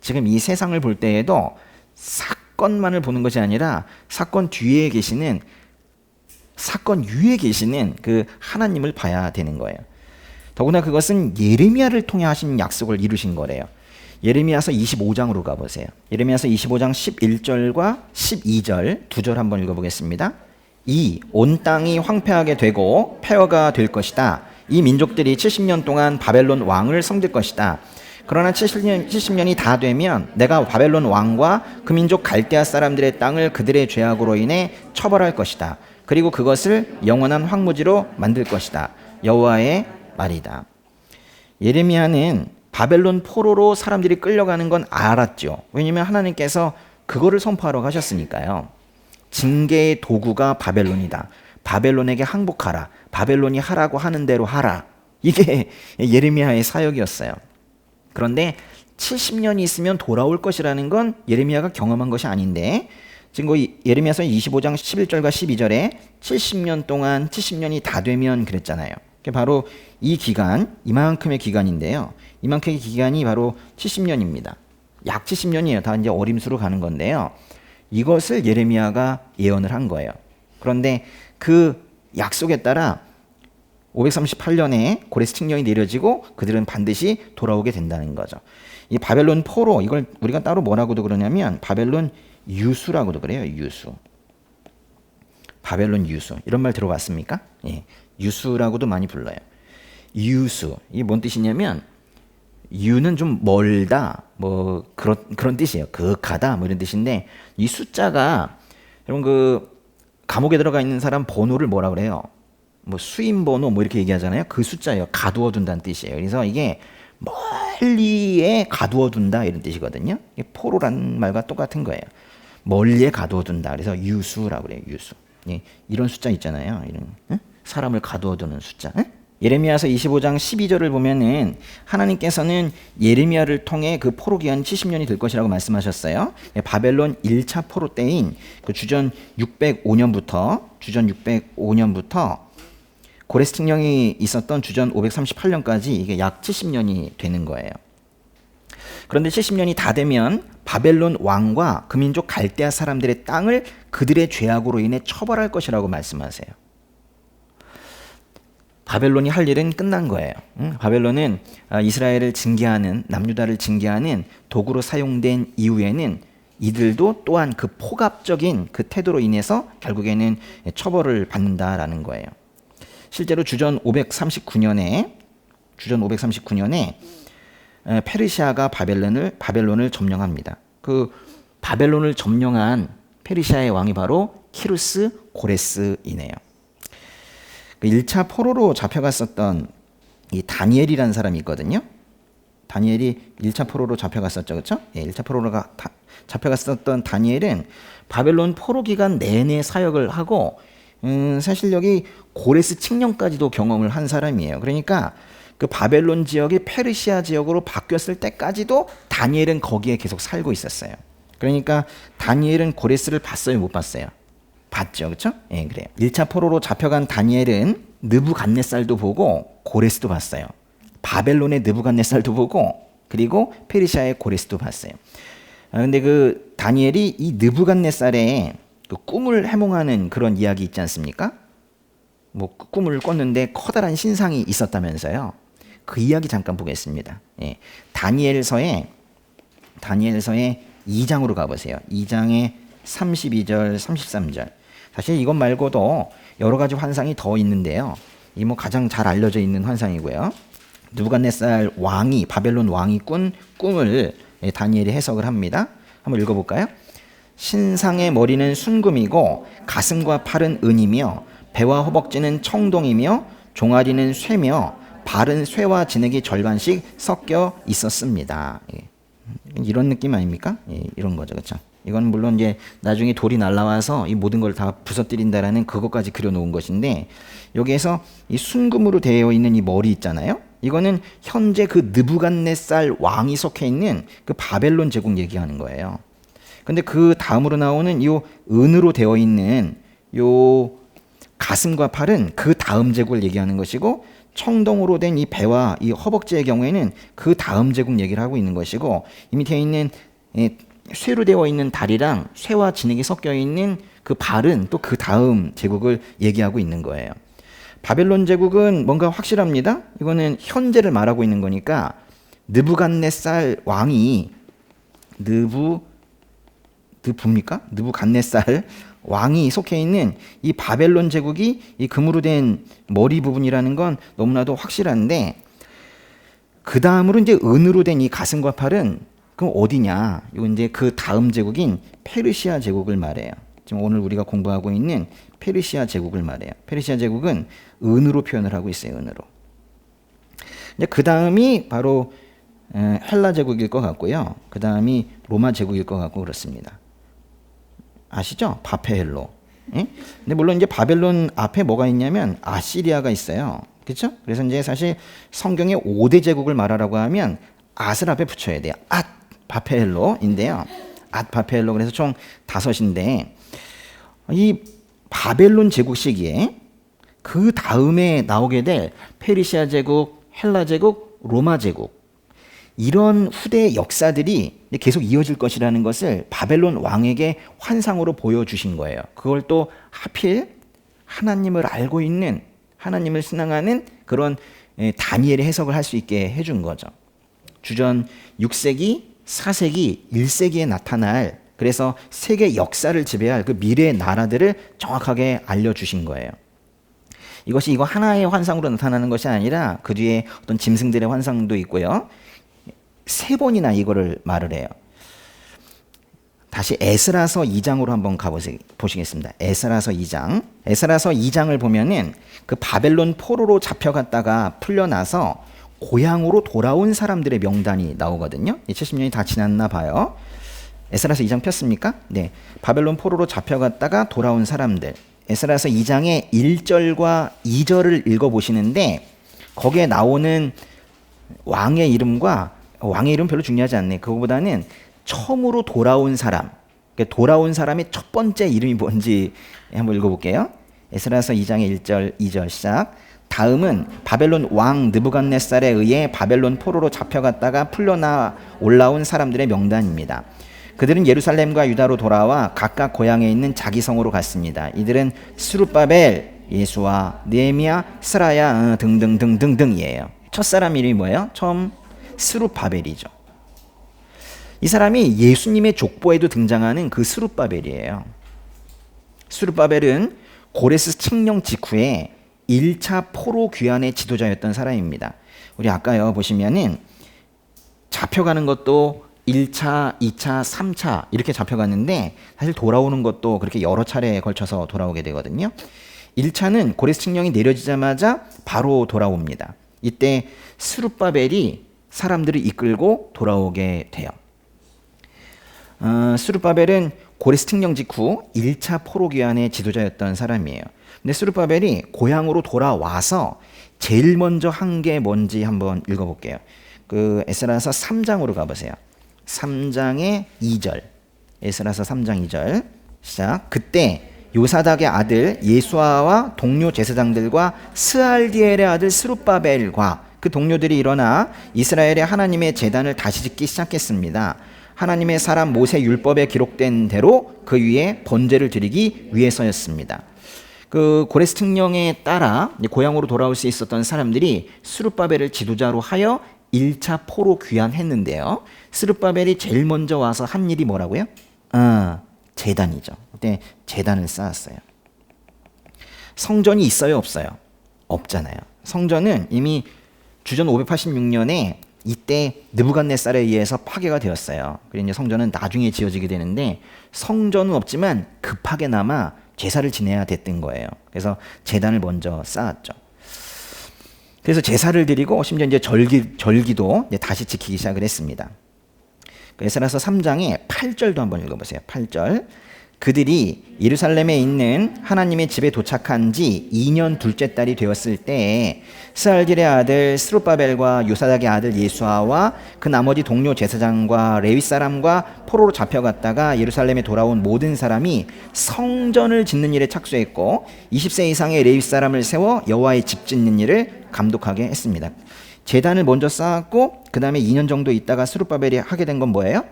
지금 이 세상을 볼 때에도 사건만을 보는 것이 아니라 사건 뒤에 계시는, 사건 위에 계시는 그 하나님을 봐야 되는 거예요. 더구나 그것은 예레미야를 통해 하신 약속을 이루신 거래요. 예레미야서 25장으로 가보세요. 예레미야서 25장 11절과 12절 두 절 한번 읽어보겠습니다. 온 땅이 황폐하게 되고 폐허가 될 것이다. 이 민족들이 70년 동안 바벨론 왕을 섬길 것이다. 그러나 70년이 다 되면 내가 바벨론 왕과 그 민족 갈대아 사람들의 땅을 그들의 죄악으로 인해 처벌할 것이다. 그리고 그것을 영원한 황무지로 만들 것이다. 여호와의 말이다. 예레미야는 바벨론 포로로 사람들이 끌려가는 건 알았죠. 왜냐하면 하나님께서 그거를 선포하러 가셨으니까요. 징계의 도구가 바벨론이다. 바벨론에게 항복하라. 바벨론이 하라고 하는 대로 하라. 이게 예레미야의 사역이었어요. 그런데 70년이 있으면 돌아올 것이라는 건 예레미야가 경험한 것이 아닌데, 지금 예레미야서 25장 11절과 12절에 70년 동안 70년이 다 되면 그랬잖아요. 그게 바로 이 기간, 이만큼의 기간인데요. 이만큼의 기간이 바로 70년입니다. 약 70년이에요. 다 이제 어림수로 가는 건데요. 이것을 예레미야가 예언을 한 거예요. 그런데 그 약속에 따라 538년에 고레스 칙령이 내려지고 그들은 반드시 돌아오게 된다는 거죠. 이 바벨론 포로, 이걸 우리가 따로 뭐라고도 그러냐면 바벨론 유수라고도 그래요. 유수. 바벨론 유수. 이런 말 들어봤습니까? 예. 유수라고도 많이 불러요. 유수. 이게 뭔 뜻이냐면 유는 좀 멀다, 뭐 그런 뜻이에요. 극하다, 뭐 이런 뜻인데, 이 숫자가 여러분 그 감옥에 들어가 있는 사람 번호를 뭐라 그래요? 뭐 수임 번호 뭐 이렇게 얘기하잖아요. 그 숫자예요. 가두어 둔다는 뜻이에요. 그래서 이게 멀리에 가두어 둔다 이런 뜻이거든요. 포로란 말과 똑같은 거예요. 멀리에 가두어 둔다. 그래서 유수라고 그래요. 유수. 예, 이런 숫자 있잖아요. 이런 사람을 가두어 두는 숫자. 예레미야서 25장 12절을 보면은 하나님께서는 예레미야를 통해 그 포로 기간 70년이 될 것이라고 말씀하셨어요. 바벨론 1차 포로 때인 그 주전 605년부터 고레스 칙령이 있었던 주전 538년까지 이게 약 70년이 되는 거예요. 그런데 70년이 다 되면 바벨론 왕과 그 민족 갈대아 사람들의 땅을 그들의 죄악으로 인해 처벌할 것이라고 말씀하세요. 바벨론이 할 일은 끝난 거예요. 바벨론은 이스라엘을 징계하는, 남유다를 징계하는 도구로 사용된 이후에는 이들도 또한 그 폭압적인 그 태도로 인해서 결국에는 처벌을 받는다라는 거예요. 실제로 주전 539년에 페르시아가 바벨론을 점령합니다. 그 바벨론을 점령한 페르시아의 왕이 바로 키루스 고레스이네요. 그 1차 포로로 잡혀갔었던 이 다니엘이라는 사람이 있거든요. 다니엘이 1차 포로로 잡혀갔었죠. 그렇죠? 예, 1차 포로로 잡혀갔었던 다니엘은 바벨론 포로 기간 내내 사역을 하고 사실 여기 고레스 칙령까지도 경험을 한 사람이에요. 그러니까 그 바벨론 지역이 페르시아 지역으로 바뀌었을 때까지도 다니엘은 거기에 계속 살고 있었어요. 그러니까 다니엘은 고레스를 봤어요, 못 봤어요? 봤죠. 그렇죠? 예, 그래요. 1차 포로로 잡혀간 다니엘은 느부갓네살도 보고 고레스도 봤어요. 바벨론의 느부갓네살도 보고 그리고 페르시아의 고레스도 봤어요. 근데 그 다니엘이 이 느부갓네살의 그 꿈을 해몽하는 그런 이야기 있지 않습니까? 뭐 꿈을 꿨는데 커다란 신상이 있었다면서요. 그 이야기 잠깐 보겠습니다. 예. 다니엘서의 2장으로 가보세요. 2장의 32절, 33절. 사실 이것 말고도 여러 가지 환상이 더 있는데요. 이 뭐 가장 잘 알려져 있는 환상이고요. 느부갓네살 왕이, 바벨론 왕이 꾼 꿈을 다니엘이 해석을 합니다. 한번 읽어볼까요? 신상의 머리는 순금이고 가슴과 팔은 은이며 배와 허벅지는 청동이며 종아리는 쇠며 발은 쇠와 진흙이 절반씩 섞여 있었습니다. 이런 느낌 아닙니까? 이런 거죠, 그렇죠? 이건 물론 이제 나중에 돌이 날라와서 이 모든 걸 다 부서뜨린다라는 그것까지 그려놓은 것인데, 여기에서 이 순금으로 되어 있는 이 머리 있잖아요. 이거는 현재 그 느부갓네살 왕이 속해 있는 그 바벨론 제국 얘기하는 거예요. 근데 그 다음으로 나오는 이 은으로 되어 있는 요 가슴과 팔은 그 다음 제국을 얘기하는 것이고, 청동으로 된 이 배와 이 허벅지의 경우에는 그 다음 제국 얘기를 하고 있는 것이고, 이 밑에 있는 쇠로 되어 있는 다리랑 쇠와 진흙이 섞여 있는 그 발은 또 그 다음 제국을 얘기하고 있는 거예요. 바벨론 제국은 뭔가 확실합니다. 이거는 현재를 말하고 있는 거니까 느부갓네살 왕이 느부갓네살 왕이 속해 있는 이 바벨론 제국이 이 금으로 된 머리 부분이라는 건 너무나도 확실한데, 그 다음으로 이제 은으로 된 이 가슴과 팔은 그럼 어디냐? 이거 이제 그 다음 제국인 페르시아 제국을 말해요. 지금 오늘 우리가 공부하고 있는 페르시아 제국을 말해요. 페르시아 제국은 은으로 표현을 하고 있어요. 은으로. 이제 그 다음이 바로 헬라 제국일 것 같고요. 그 다음이 로마 제국일 것 같고 그렇습니다. 아시죠? 바페헬로. 예? 근데 물론 이제 바벨론 앞에 뭐가 있냐면 아시리아가 있어요. 그렇죠? 그래서 이제 사실 성경의 5대 제국을 말하라고 하면 앗을 앞에 붙여야 돼요. 앗 바페헬로인데요. 앗 바페헬로. 그래서 총 5인데 이 바벨론 제국 시기에 그 다음에 나오게 될 페르시아 제국, 헬라 제국, 로마 제국, 이런 후대 역사들이 계속 이어질 것이라는 것을 바벨론 왕에게 환상으로 보여주신 거예요. 그걸 또 하필 하나님을 알고 있는, 하나님을 신앙하는 그런 다니엘의 해석을 할 수 있게 해준 거죠. 주전 6세기, 4세기, 1세기에 나타날, 그래서 세계 역사를 지배할 그 미래의 나라들을 정확하게 알려주신 거예요. 이것이 이거 하나의 환상으로 나타나는 것이 아니라 그 뒤에 어떤 짐승들의 환상도 있고요. 3번이나 이거를 말을 해요. 다시 에스라서 2장으로 한번 보시겠습니다. 에스라서 2장. 에스라서 2장을 보면은 그 바벨론 포로로 잡혀갔다가 풀려나서 고향으로 돌아온 사람들의 명단이 나오거든요. 70년이 다 지났나 봐요. 에스라서 2장 폈습니까? 네. 바벨론 포로로 잡혀갔다가 돌아온 사람들. 에스라서 2장의 1절과 2절을 읽어보시는데 거기에 나오는 왕의 이름과, 왕의 이름 별로 중요하지 않네. 그거보다는 처음으로 돌아온 사람, 돌아온 사람의 첫 번째 이름이 뭔지 한번 읽어볼게요. 에스라서 2장의 1절, 2절 시작. 다음은 바벨론 왕 느부갓네살에 의해 바벨론 포로로 잡혀갔다가 풀려나 올라온 사람들의 명단입니다. 그들은 예루살렘과 유다로 돌아와 각각 고향에 있는 자기 성으로 갔습니다. 이들은 스룹바벨, 예수와 느헤미야, 스라야 등등등등등이에요. 첫사람 이름이 뭐예요? 처음 스룹바벨이죠. 이 사람이 예수님의 족보에도 등장하는 그 스룹바벨이에요. 스룹바벨은 고레스 칙령 직후에 1차 포로 귀환의 지도자였던 사람입니다. 우리 아까요 보시면은 잡혀가는 것도 1차, 2차, 3차 이렇게 잡혀갔는데 사실 돌아오는 것도 그렇게 여러 차례에 걸쳐서 돌아오게 되거든요. 1차는 고레스 칙령이 내려지자마자 바로 돌아옵니다. 이때 스룹바벨이 사람들을 이끌고 돌아오게 돼요. 스룹바벨은 고레스 칙령 직후 1차 포로 귀환의 지도자였던 사람이에요. 근데 스룹바벨이 고향으로 돌아와서 제일 먼저 한 게 뭔지 한번 읽어볼게요. 그 에스라서 3장으로 가보세요. 3장의 2절. 에스라서 3장 2절 시작. 그때 요사닥의 아들 예수아와 동료 제사장들과 스알디엘의 아들 스룹바벨과 그 동료들이 일어나 이스라엘의 하나님의 제단을 다시 짓기 시작했습니다. 하나님의 사람 모세 율법에 기록된 대로 그 위에 번제를 드리기 위해서였습니다. 그 고레스 칙령에 따라 고향으로 돌아올 수 있었던 사람들이 스룹바벨을 지도자로 하여 1차 포로 귀환했는데요. 스룹바벨이 제일 먼저 와서 한 일이 뭐라고요? 제단이죠. 그때 제단을 쌓았어요. 성전이 있어요, 없어요? 없잖아요. 성전은 이미 주전 586년에 이때 느부갓네살에 의해서 파괴가 되었어요. 그래서 이제 성전은 나중에 지어지게 되는데 성전은 없지만 급하게나마 제사를 지내야 됐던 거예요. 그래서 제단을 먼저 쌓았죠. 그래서 제사를 드리고 심지어 이제 절기도 이제 다시 지키기 시작을 했습니다. 에스라서 3장의 8절도 한번 읽어보세요. 8절. 그들이 예루살렘에 있는 하나님의 집에 도착한 지 2년 둘째 달이 되었을 때에 스알딜의 아들 스룹바벨과 요사닥의 아들 예수아와 그 나머지 동료 제사장과 레위 사람과 포로로 잡혀갔다가 예루살렘에 돌아온 모든 사람이 성전을 짓는 일에 착수했고 20세 이상의 레위 사람을 세워 여호와의 집 짓는 일을 감독하게 했습니다. 제단을 먼저 쌓았고 그 다음에 2년 정도 있다가 스룹바벨이 하게 된 건 뭐예요?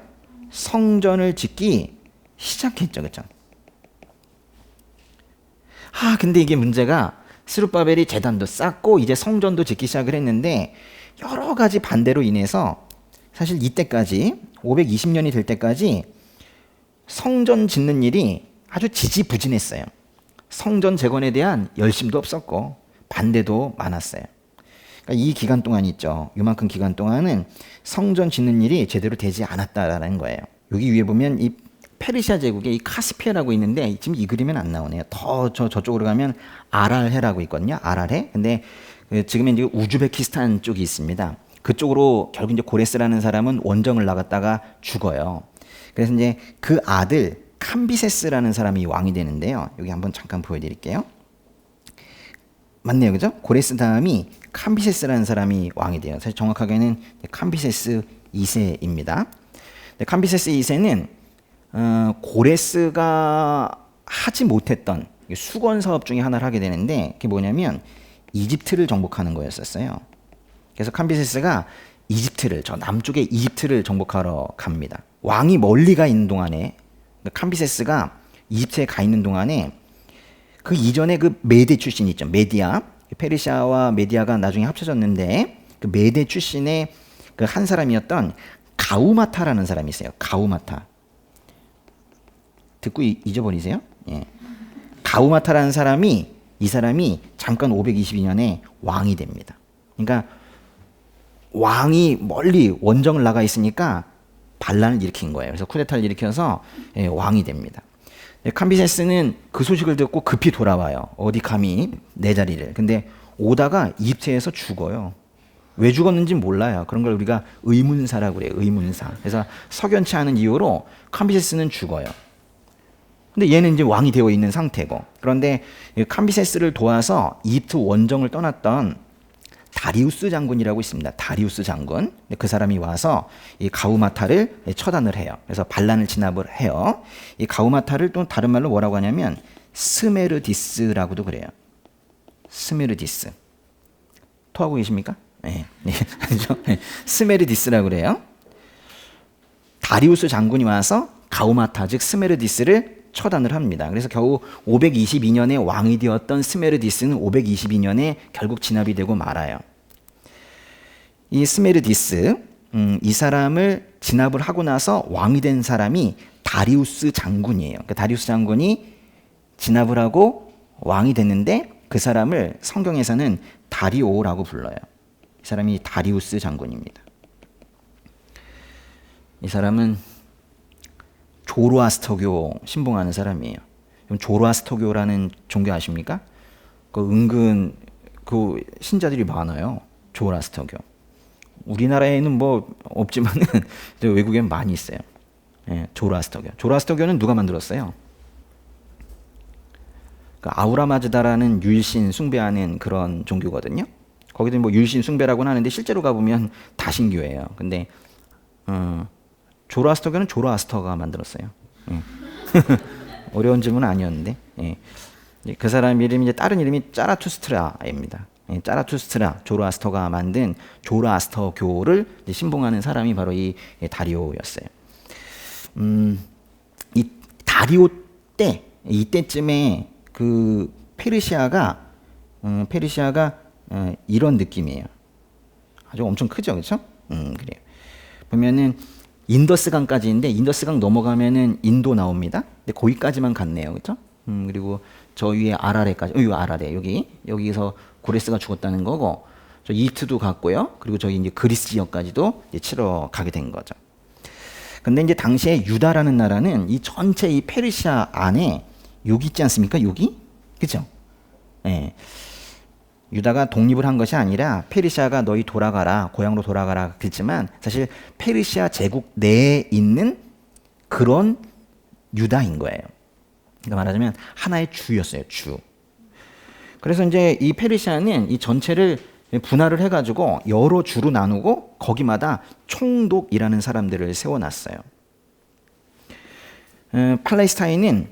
성전을 짓기 시작했죠. 그렇죠? 근데 이게 문제가 스룹바벨이 제단도 쌓고 이제 성전도 짓기 시작을 했는데 여러 가지 반대로 인해서 사실 이때까지 520년이 될 때까지 성전 짓는 일이 아주 지지부진했어요. 성전 재건에 대한 열심도 없었고 반대도 많았어요. 그러니까 이 기간 동안 있죠. 이만큼 기간 동안은 성전 짓는 일이 제대로 되지 않았다라는 거예요. 여기 위에 보면 이 페르시아 제국에 이 카스피아라고 있는데 지금 이 그림은 안 나오네요. 더 저쪽으로 가면 아랄해라고 있거든요. 아랄해. 근데 지금 이제 우즈베키스탄 쪽이 있습니다. 그쪽으로 결국 이제 고레스라는 사람은 원정을 나갔다가 죽어요. 그래서 이제 그 아들 캄비세스라는 사람이 왕이 되는데요. 여기 한번 잠깐 보여드릴게요. 맞네요, 그죠? 고레스 다음이 캄비세스라는 사람이 왕이 돼요. 사실 정확하게는 캄비세스 2세입니다. 캄비세스 2세는 고레스가 하지 못했던 수건 사업 중에 하나를 하게 되는데 그게 뭐냐면 이집트를 정복하는 거였었어요. 그래서 캄비세스가 이집트를 저 남쪽의 이집트를 정복하러 갑니다. 왕이 멀리 가 있는 동안에 캄비세스가 이집트에 가 있는 동안에 그 이전에 그 메데 출신 있죠. 메디아. 페르시아와 메디아가 나중에 합쳐졌는데 그 메데 출신의 그 한 사람이었던 가우마타라는 사람이 있어요. 가우마타. 듣고 잊어버리세요? 예. 가우마타라는 사람이 이 사람이 잠깐 522년에 왕이 됩니다. 그러니까 왕이 멀리 원정을 나가 있으니까 반란을 일으킨 거예요. 그래서 쿠데타를 일으켜서 왕이 됩니다. 캄비세스는 그 소식을 듣고 급히 돌아와요. 어디 감히 내 자리를. 근데 오다가 이집트에서 죽어요. 왜 죽었는지 몰라요. 그런 걸 우리가 의문사라고 그래요. 의문사. 그래서 석연치 않은 이유로 캄비세스는 죽어요. 근데 얘는 이제 왕이 되어 있는 상태고. 그런데 캄비세스를 도와서 이집트 원정을 떠났던 다리우스 장군이라고 있습니다. 다리우스 장군. 그 사람이 와서 이 가우마타를 처단을 해요. 그래서 반란을 진압을 해요. 이 가우마타를 또 다른 말로 뭐라고 하냐면 스메르디스라고도 그래요. 스메르디스. 토하고 계십니까? 네. 아니죠? 스메르디스라고 그래요. 다리우스 장군이 와서 가우마타 즉 스메르디스를 처단을 합니다. 그래서 겨우 522년에 왕이 되었던 스메르디스는 522년에 결국 진압이 되고 말아요. 이 스메르디스, 이 사람을 진압을 하고 나서 왕이 된 사람이 다리우스 장군이에요. 그러니까 다리우스 장군이 진압을 하고 왕이 됐는데 그 사람을 성경에서는 다리오라고 불러요. 이 사람이 다리우스 장군입니다. 이 사람은 조로아스터교 신봉하는 사람이에요. 조로아스터교라는 종교 아십니까? 그 은근 그 신자들이 많아요. 조로아스터교. 우리나라에는 뭐 없지만은 외국에는 많이 있어요. 예, 조로아스터교. 조로아스터교는 누가 만들었어요? 그 아우라마즈다라는 율신 숭배하는 그런 종교거든요. 거기도 뭐 율신 숭배라고는 하는데 실제로 가보면 다신교예요. 근데 조로아스터교는 조로아스터가 만들었어요. 예. 어려운 질문은 아니었는데. 예. 그 사람 이름이 이제 다른 이름이 짜라투스트라입니다. 예, 짜라투스트라 조로아스터가 만든 조로아스터교를 신봉하는 사람이 바로 이 다리오였어요. 이 다리오 때 이때쯤에 그 페르시아가 이런 느낌이에요. 아주 엄청 크죠, 그렇죠? 그래요. 보면은 인더스강까지인데 인더스강 넘어가면은 인도 나옵니다. 근데 거기까지만 갔네요, 그렇죠? 그리고 저 위에 아라레까지, 여기 아라레 여기서 고레스가 죽었다는 거고, 저 이집트도 갔고요. 그리고 저기 이제 그리스 지역까지도 이제 치러 가게 된 거죠. 근데 이제 당시에 유다라는 나라는 이 전체 이 페르시아 안에 여기 있지 않습니까? 여기, 그렇죠? 예. 유다가 독립을 한 것이 아니라 페르시아가 너희 돌아가라, 고향으로 돌아가라 그랬지만 사실 페르시아 제국 내에 있는 그런 유다인 거예요. 그러니까 말하자면 하나의 주였어요, 주. 그래서 이제 이 페르시아는 이 전체를 분할을 해가지고 여러 주로 나누고 거기마다 총독이라는 사람들을 세워놨어요. 팔레스타인은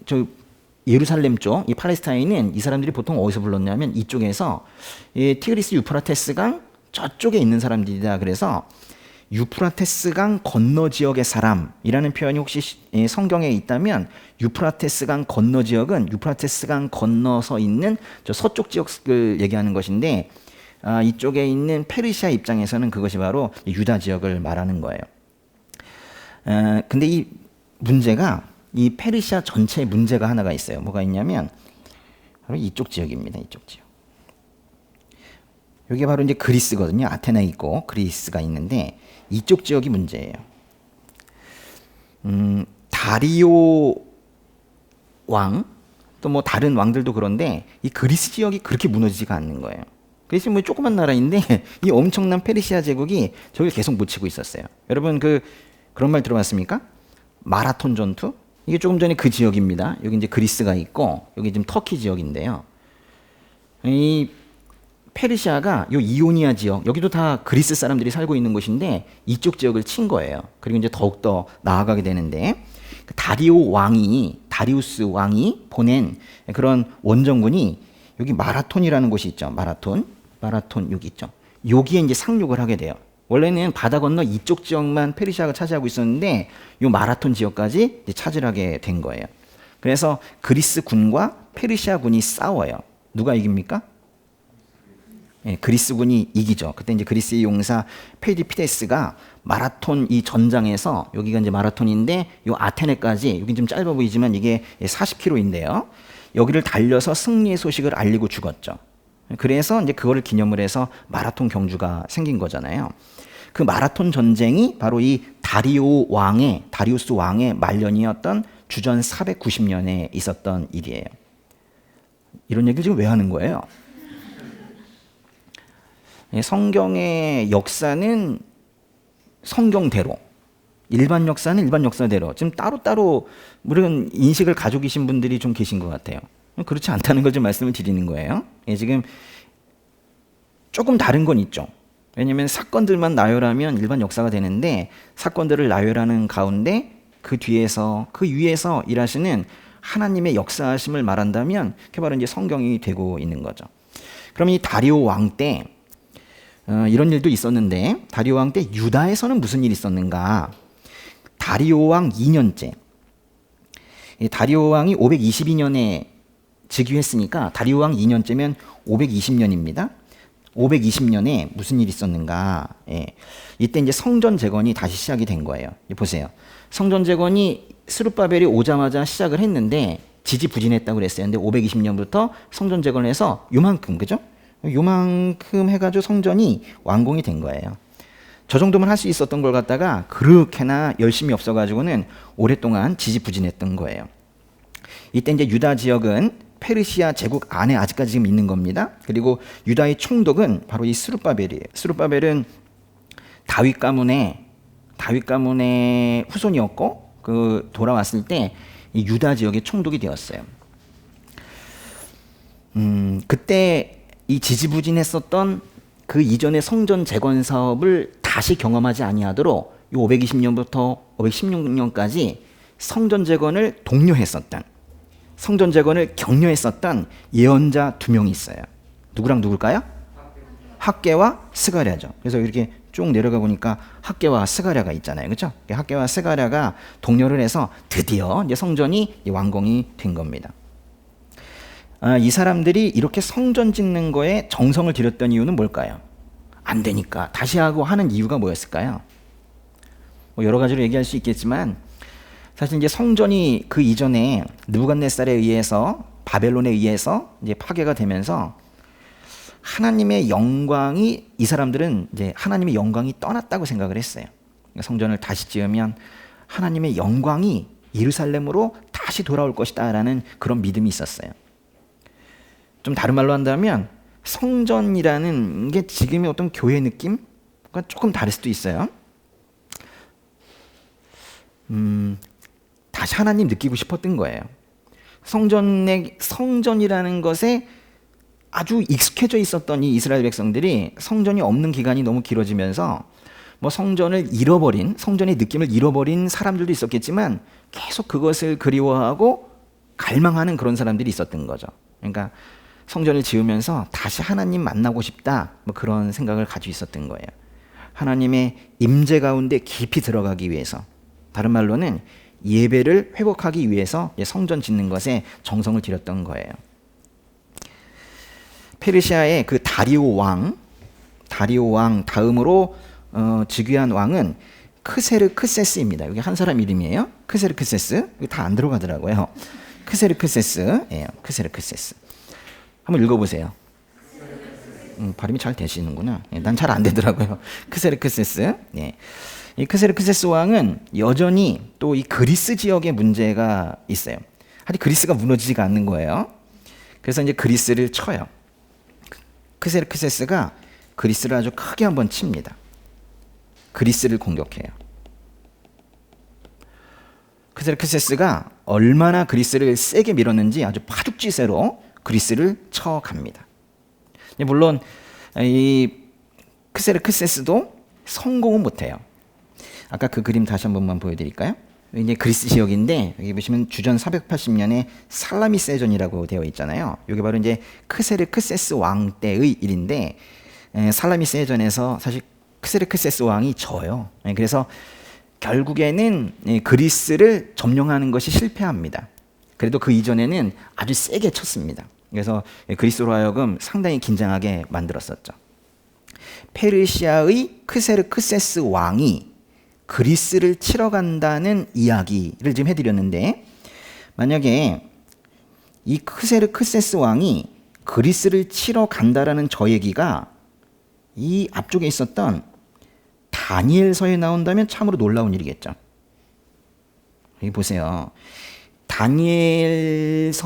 저 예루살렘 쪽, 이 팔레스타인은 이 사람들이 보통 어디서 불렀냐면 이쪽에서 이 티그리스 유프라테스강 저쪽에 있는 사람들이다. 그래서 유프라테스강 건너 지역의 사람이라는 표현이 혹시 성경에 있다면 유프라테스강 건너 지역은 유프라테스강 건너서 있는 저 서쪽 지역을 얘기하는 것인데 이쪽에 있는 페르시아 입장에서는 그것이 바로 유다 지역을 말하는 거예요. 근데 이 문제가 이 페르시아 전체에 문제가 하나가 있어요. 뭐가 있냐면 바로 이쪽 지역입니다. 이쪽 지역. 여기 바로 이제 그리스거든요. 아테네 있고 그리스가 있는데 이쪽 지역이 문제예요. 다리오 왕, 또 뭐 다른 왕들도 그런데 이 그리스 지역이 그렇게 무너지지가 않는 거예요. 그리스 뭐 조그만 나라인데 이 엄청난 페르시아 제국이 저걸 계속 못 치고 있었어요. 여러분 그런 말 들어봤습니까? 마라톤 전투? 이게 조금 전에 그 지역입니다. 여기 이제 그리스가 있고 여기 지금 터키 지역인데요. 이 페르시아가 요 이오니아 지역, 여기도 다 그리스 사람들이 살고 있는 곳인데 이쪽 지역을 친 거예요. 그리고 이제 더욱더 나아가게 되는데 다리우스 왕이 보낸 그런 원정군이 여기 마라톤이라는 곳이 있죠. 마라톤 여기 있죠. 여기에 이제 상륙을 하게 돼요. 원래는 바다 건너 이쪽 지역만 페르시아가 차지하고 있었는데 이 마라톤 지역까지 이제 차지하게 된 거예요. 그래서 그리스 군과 페르시아 군이 싸워요. 누가 이깁니까? 예, 그리스 군이 이기죠. 그때 이제 그리스의 용사 페디피데스가 마라톤 이 전장에서 여기가 이제 마라톤인데 요 아테네까지 여기 좀 짧아 보이지만 이게 40km인데요. 여기를 달려서 승리의 소식을 알리고 죽었죠. 그래서 이제 그거를 기념을 해서 마라톤 경주가 생긴 거잖아요. 그 마라톤 전쟁이 바로 이 다리우스 왕의 말년이었던 주전 490년에 있었던 일이에요. 이런 얘기를 지금 왜 하는 거예요? 성경의 역사는 성경대로, 일반 역사는 일반 역사대로 지금 따로따로 물론 인식을 가지고 계신 분들이 좀 계신 것 같아요. 그렇지 않다는 걸 좀 말씀을 드리는 거예요. 지금 조금 다른 건 있죠. 왜냐하면 사건들만 나열하면 일반 역사가 되는데 사건들을 나열하는 가운데 그 뒤에서 그 위에서 일하시는 하나님의 역사하심을 말한다면 그게 바로 이제 성경이 되고 있는 거죠. 그럼 이 다리오 왕 때 이런 일도 있었는데 다리오 왕 때 유다에서는 무슨 일이 있었는가? 다리오 왕 2년째. 다리오 왕이 522년에 즉위했으니까 다리오 왕 2년째면 520년입니다. 520년에 무슨 일이 있었는가? 이때 이제 성전 재건이 다시 시작이 된 거예요. 보세요. 성전 재건이 스룹바벨이 오자마자 시작을 했는데 지지부진했다고 그랬어요. 근데 520년부터 성전 재건을 해서 요만큼, 그죠? 요만큼 해가지고 성전이 완공이 된 거예요. 저 정도만 할 수 있었던 걸 갖다가 그렇게나 열심히 없어가지고는 오랫동안 지지부진했던 거예요. 이때 이제 유다 지역은 페르시아 제국 안에 아직까지 지금 있는 겁니다. 그리고 유다의 총독은 바로 이 스룹바벨이에요. 스룹바벨은 다윗 가문의 후손이었고 그 돌아왔을 때 이 유다 지역의 총독이 되었어요. 그때 이 지지부진했었던 그 이전의 성전 재건 사업을 다시 경험하지 아니하도록 이 520년부터 516년까지 성전 재건을 독려했었던, 성전 재건을 격려했었던 예언자 2명이 있어요. 누구랑 누굴까요? 학개와 스가랴죠. 그래서 이렇게 쭉 내려가 보니까 학개와 스가랴가 있잖아요. 그렇죠? 학개와 스가랴가 독려를 해서 드디어 이제 성전이 완공이 된 겁니다. 이 사람들이 이렇게 성전 짓는 거에 정성을 들였던 이유는 뭘까요? 안 되니까 다시 하고 하는 이유가 뭐였을까요? 뭐 여러 가지로 얘기할 수 있겠지만 사실 이제 성전이 그 이전에 느부갓네살에 의해서 바벨론에 의해서 이제 파괴가 되면서 하나님의 영광이, 이 사람들은 이제 하나님의 영광이 떠났다고 생각을 했어요. 성전을 다시 지으면 하나님의 영광이 예루살렘으로 다시 돌아올 것이다라는 그런 믿음이 있었어요. 좀 다른 말로 한다면 성전이라는 게 지금의 어떤 교회 느낌과 조금 다를 수도 있어요. 다시 하나님 느끼고 싶었던 거예요. 성전이라는 것에 아주 익숙해져 있었던 이 이스라엘 백성들이 성전이 없는 기간이 너무 길어지면서 뭐 성전의 느낌을 잃어버린 사람들도 있었겠지만 계속 그것을 그리워하고 갈망하는 그런 사람들이 있었던 거죠. 그러니까 성전을 지으면서 다시 하나님 만나고 싶다, 뭐 그런 생각을 가지고 있었던 거예요. 하나님의 임재 가운데 깊이 들어가기 위해서, 다른 말로는 예배를 회복하기 위해서 성전 짓는 것에 정성을 들였던 거예요. 페르시아의 그 다리오 왕 다음으로 즉위한 왕은 크세르크세스입니다. 여기 한 사람 이름이에요. 크세르크세스. 이거 다 안 들어가더라고요. 크세르크세스예요. 크세르크세스. 한번 읽어보세요. 발음이 잘 되시는구나. 난 잘 안 되더라고요. 크세르크세스. 예. 이 크세르크세스 왕은 여전히 또 이 그리스 지역에 문제가 있어요. 아직 그리스가 무너지지가 않는 거예요. 그래서 이제 그리스를 쳐요. 크세르크세스가 그리스를 아주 크게 한번 칩니다. 그리스를 공격해요. 크세르크세스가 얼마나 그리스를 세게 밀었는지 아주 파죽지세로 그리스를 쳐갑니다. 물론 이 크세르크세스도 성공은 못해요. 아까 그 그림 다시 한 번만 보여드릴까요? 이제 그리스 지역인데 여기 보시면 주전 480년에 살라미세전이라고 되어 있잖아요. 이게 바로 이제 크세르크세스 왕 때의 일인데 살라미세전에서 사실 크세르크세스 왕이 져요. 그래서 결국에는 그리스를 점령하는 것이 실패합니다. 그래도 그 이전에는 아주 세게 쳤습니다. 그래서 그리스로 하여금 상당히 긴장하게 만들었었죠. 페르시아의 크세르크세스 왕이 그리스를 치러 간다는 이야기를 지금 해드렸는데, 만약에 이 크세르크세스 왕이 그리스를 치러 간다라는 저 얘기가 이 앞쪽에 있었던 다니엘서에 나온다면 참으로 놀라운 일이겠죠. 여기 보세요. 다니엘서에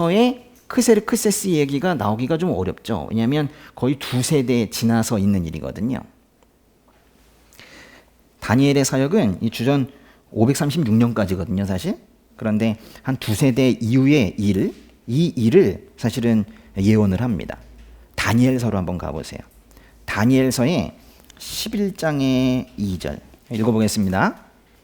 크세르크세스 얘기가 나오기가 좀 어렵죠. 왜냐하면 거의 2세대 지나서 있는 일이거든요. 다니엘의 사역은 이 주전 536년까지거든요, 사실. 그런데 한 2세대 이후의 이 일을 사실은 예언을 합니다. 다니엘서로 한번 가보세요. 다니엘서의 11장의 2절 읽어보겠습니다.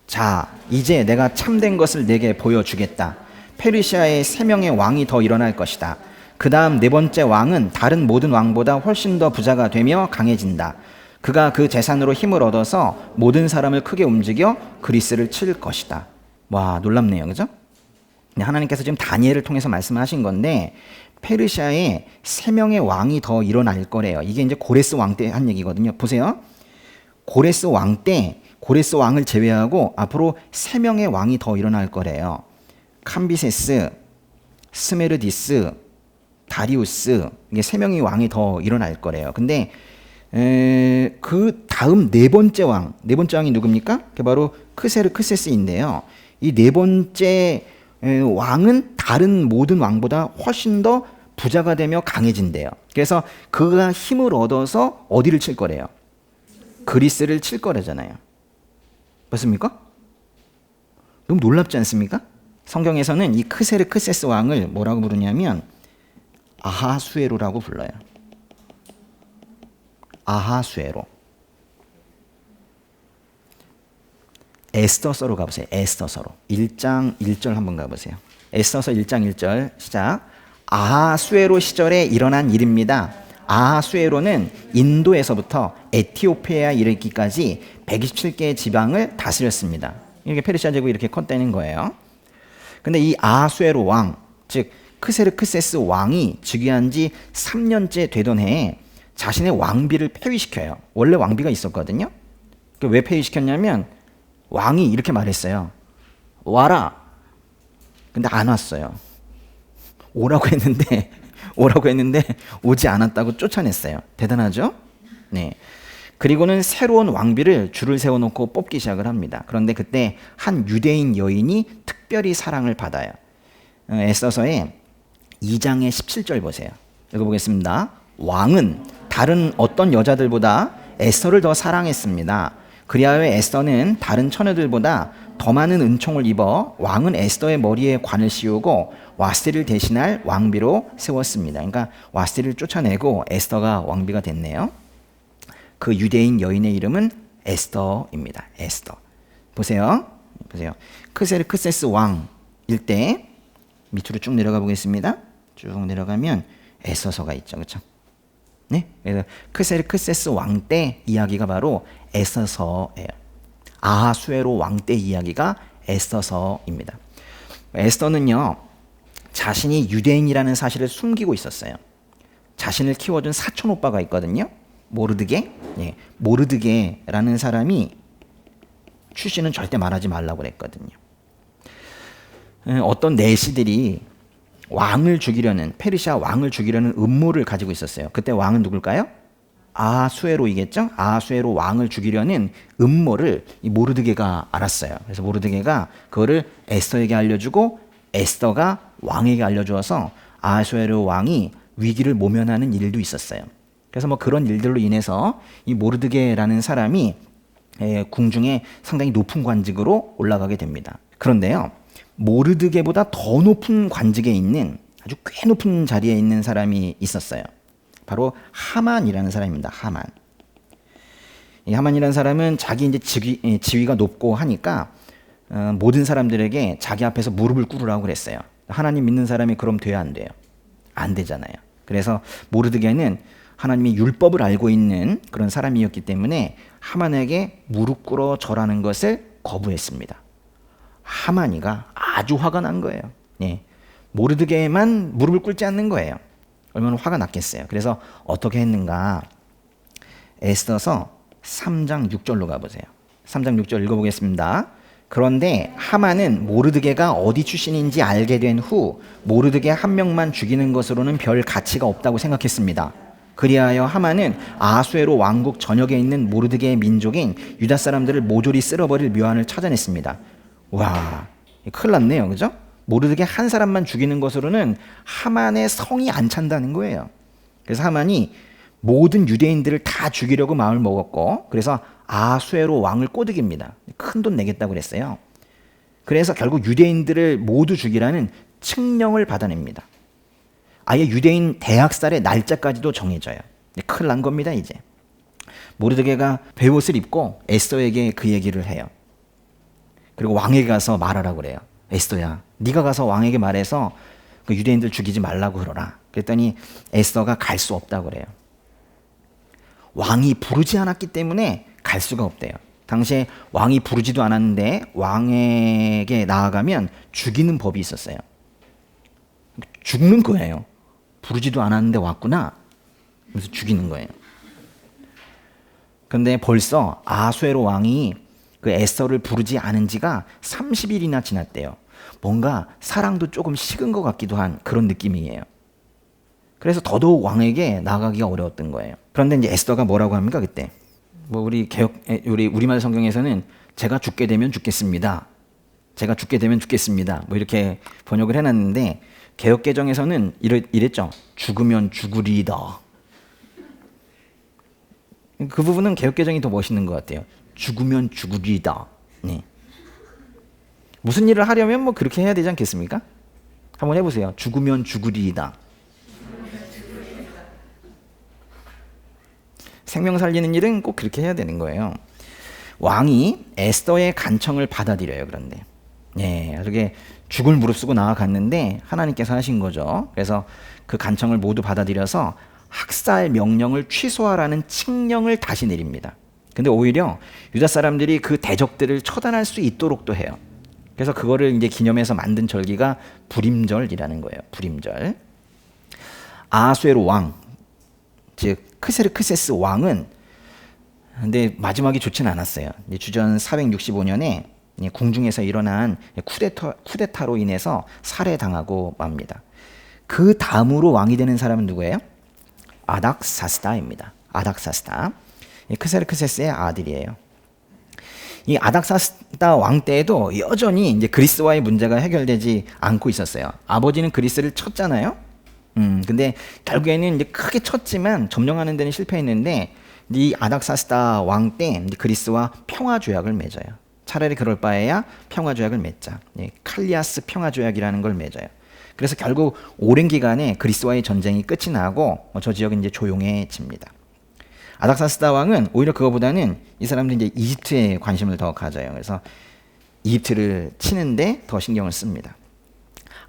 자, 이제 내가 참된 것을 내게 보여주겠다. 페르시아에 3명의 왕이 더 일어날 것이다. 그 다음 4번째 왕은 다른 모든 왕보다 훨씬 더 부자가 되며 강해진다. 그가 그 재산으로 힘을 얻어서 모든 사람을 크게 움직여 그리스를 칠 것이다. 와, 놀랍네요. 그죠? 하나님께서 지금 다니엘을 통해서 말씀하신 건데, 페르시아에 3명의 왕이 더 일어날 거래요. 이게 이제 고레스 왕 때 한 얘기거든요. 보세요. 고레스 왕 때, 고레스 왕을 제외하고 앞으로 3명의 왕이 더 일어날 거래요. 캄비세스, 스메르디스, 다리우스, 이게 3명의 왕이 더 일어날 거래요. 근데 그 다음 네 번째 왕이 누굽니까? 그게 바로 크세르크세스인데요. 이 4번째 왕은 다른 모든 왕보다 훨씬 더 부자가 되며 강해진대요. 그래서 그가 힘을 얻어서 어디를 칠 거래요? 그리스를 칠 거래잖아요. 맞습니까? 너무 놀랍지 않습니까? 성경에서는 이 크세르크세스 왕을 뭐라고 부르냐면 아하수에로라고 불러요. 아하수에로. 에스더서로 가보세요. 에스더서로 1장 1절 한번 가보세요. 에스더서 1장 1절 시작. 아하수에로 시절에 일어난 일입니다. 아하수에로는 인도에서부터 에티오피아에 이르기까지 127개의 지방을 다스렸습니다. 이게 페르시아 제국이 이렇게 컸다는 거예요. 근데 이 아하수에로 왕, 즉 크세르크세스 왕이 즉위한 지 3년째 되던 해에 자신의 왕비를 폐위시켜요. 원래 왕비가 있었거든요. 왜 폐위시켰냐면 왕이 이렇게 말했어요. 와라. 근데 안 왔어요. 오라고 했는데 오지 않았다고 쫓아냈어요. 대단하죠? 네. 그리고는 새로운 왕비를 줄을 세워놓고 뽑기 시작을 합니다. 그런데 그때 한 유대인 여인이 특별히 사랑을 받아요. 에스더서의 2장의 17절 보세요. 읽어보겠습니다. 왕은 다른 어떤 여자들보다 에스더를 더 사랑했습니다. 그리하여 에스더는 다른 처녀들보다 더 많은 은총을 입어 왕은 에스더의 머리에 관을 씌우고 와스티를 대신할 왕비로 세웠습니다. 그러니까 와스티를 쫓아내고 에스더가 왕비가 됐네요. 그 유대인 여인의 이름은 에스더입니다. 에스더. 보세요. 크세르크세스 왕일 때 밑으로 쭉 내려가 보겠습니다. 쭉 내려가면 에스더서가 있죠. 그렇죠? 네? 그래서 크세르크세스 왕 때 이야기가 바로 에스더서예요. 아하수에로 왕 때 이야기가 에스더서입니다. 에스더는요, 자신이 유대인이라는 사실을 숨기고 있었어요. 자신을 키워준 사촌 오빠가 있거든요. 모르드게. 예, 모르드게라는 사람이 출신은 절대 말하지 말라고 그랬거든요. 어떤 내시들이 왕을 죽이려는, 페르시아 왕을 죽이려는 음모를 가지고 있었어요. 그때 왕은 누굴까요? 아수에로이겠죠? 아수에로 왕을 죽이려는 음모를 이 모르드게가 알았어요. 그래서 모르드게가 그거를 에스더에게 알려주고 에스더가 왕에게 알려주어서 아수에로 왕이 위기를 모면하는 일도 있었어요. 그래서 뭐 그런 일들로 인해서 이 모르드게라는 사람이 궁중에 상당히 높은 관직으로 올라가게 됩니다. 그런데요, 모르드게보다 더 높은 관직에 있는, 아주 꽤 높은 자리에 있는 사람이 있었어요. 바로 하만이라는 사람입니다. 하만. 이 하만이라는 사람은 자기 이제 지위가 높고 하니까 모든 사람들에게 자기 앞에서 무릎을 꿇으라고 그랬어요. 하나님 믿는 사람이 그럼 돼야 안 돼요? 안 되잖아요. 그래서 모르드게는 하나님의 율법을 알고 있는 그런 사람이었기 때문에 하만에게 무릎 꿇어 절하는 것을 거부했습니다. 하만이가 아주 화가 난 거예요. 예. 모르드게만 무릎을 꿇지 않는 거예요. 얼마나 화가 났겠어요. 그래서 어떻게 했는가? 에스더서 3장 6절로 가보세요. 3장 6절 읽어보겠습니다. 그런데 하만은 모르드게가 어디 출신인지 알게 된 후 모르드게 한 명만 죽이는 것으로는 별 가치가 없다고 생각했습니다. 그리하여 하만은 아수에로 왕국 전역에 있는 모르드게의 민족인 유다 사람들을 모조리 쓸어버릴 묘안을 찾아냈습니다. 와, 큰일 났네요. 그죠? 모르드게 한 사람만 죽이는 것으로는 하만의 성이 안 찬다는 거예요. 그래서 하만이 모든 유대인들을 다 죽이려고 마음을 먹었고, 그래서 아수에로 왕을 꼬드깁니다. 큰 돈 내겠다고 그랬어요. 그래서 결국 유대인들을 모두 죽이라는 칙령을 받아냅니다. 아예 유대인 대학살의 날짜까지도 정해져요. 큰일 난 겁니다. 이제 모르드게가 베옷을 입고 에스더에게 그 얘기를 해요. 그리고 왕에게 가서 말하라고 그래요. 에스더야, 네가 가서 왕에게 말해서 그 유대인들 죽이지 말라고 그러라. 그랬더니 에스더가 갈 수 없다고 그래요. 왕이 부르지 않았기 때문에 갈 수가 없대요. 당시에 왕이 부르지도 않았는데 왕에게 나아가면 죽이는 법이 있었어요. 죽는 거예요. 부르지도 않았는데 왔구나. 그래서 죽이는 거예요. 그런데 벌써 아수에로 왕이 그 에스더를 부르지 않은 지가 30일이나 지났대요. 뭔가 사랑도 조금 식은 것 같기도 한 그런 느낌이에요. 그래서 더더욱 왕에게 나가기가 어려웠던 거예요. 그런데 이제 에스더가 뭐라고 합니까 그때? 뭐 우리 우리말 성경에서는 제가 죽게 되면 죽겠습니다. 제가 죽게 되면 죽겠습니다. 뭐 이렇게 번역을 해놨는데 개역개정에서는 이랬죠. 죽으면 죽으리이다. 그 부분은 개역개정이 더 멋있는 것 같아요. 죽으면 죽으리이다. 네. 무슨 일을 하려면 뭐 그렇게 해야 되지 않겠습니까? 한번 해보세요. 죽으면 죽으리이다. 생명 살리는 일은 꼭 그렇게 해야 되는 거예요. 왕이 에스더의 간청을 받아들여요. 그런데 저게 죽을 무릅쓰고 나아갔는데 하나님께서 하신 거죠. 그래서 그 간청을 모두 받아들여서 학살 명령을 취소하라는 칙령을 다시 내립니다. 근데 오히려 유다 사람들이 그 대적들을 처단할 수 있도록도 해요. 그래서 그거를 이제 기념해서 만든 절기가 불임절이라는 거예요. 불임절. 아수에로 왕, 즉 크세르크세스 왕은 근데 마지막이 좋진 않았어요. 주전 465년에 궁중에서 일어난 쿠데타로 인해서 살해당하고 맙니다. 그 다음으로 왕이 되는 사람은 누구예요? 아닥사스다입니다. 아닥사스다. 크세르크세스의 아들이에요. 이 아닥사스다 왕 때에도 여전히 이제 그리스와의 문제가 해결되지 않고 있었어요. 아버지는 그리스를 쳤잖아요. 근데 결국에는 이제 크게 쳤지만 점령하는 데는 실패했는데 이 아닥사스다 왕 때 그리스와 평화 조약을 맺어요. 차라리 그럴 바에야 평화 조약을 맺자. 칼리아스 평화 조약이라는 걸 맺어요. 그래서 결국 오랜 기간에 그리스와의 전쟁이 끝이 나고 저 지역은 이제 조용해집니다. 아닥사스다 왕은 오히려 그거보다는 이 사람들이 이제 이집트에 관심을 더 가져요. 그래서 이집트를 치는데 더 신경을 씁니다.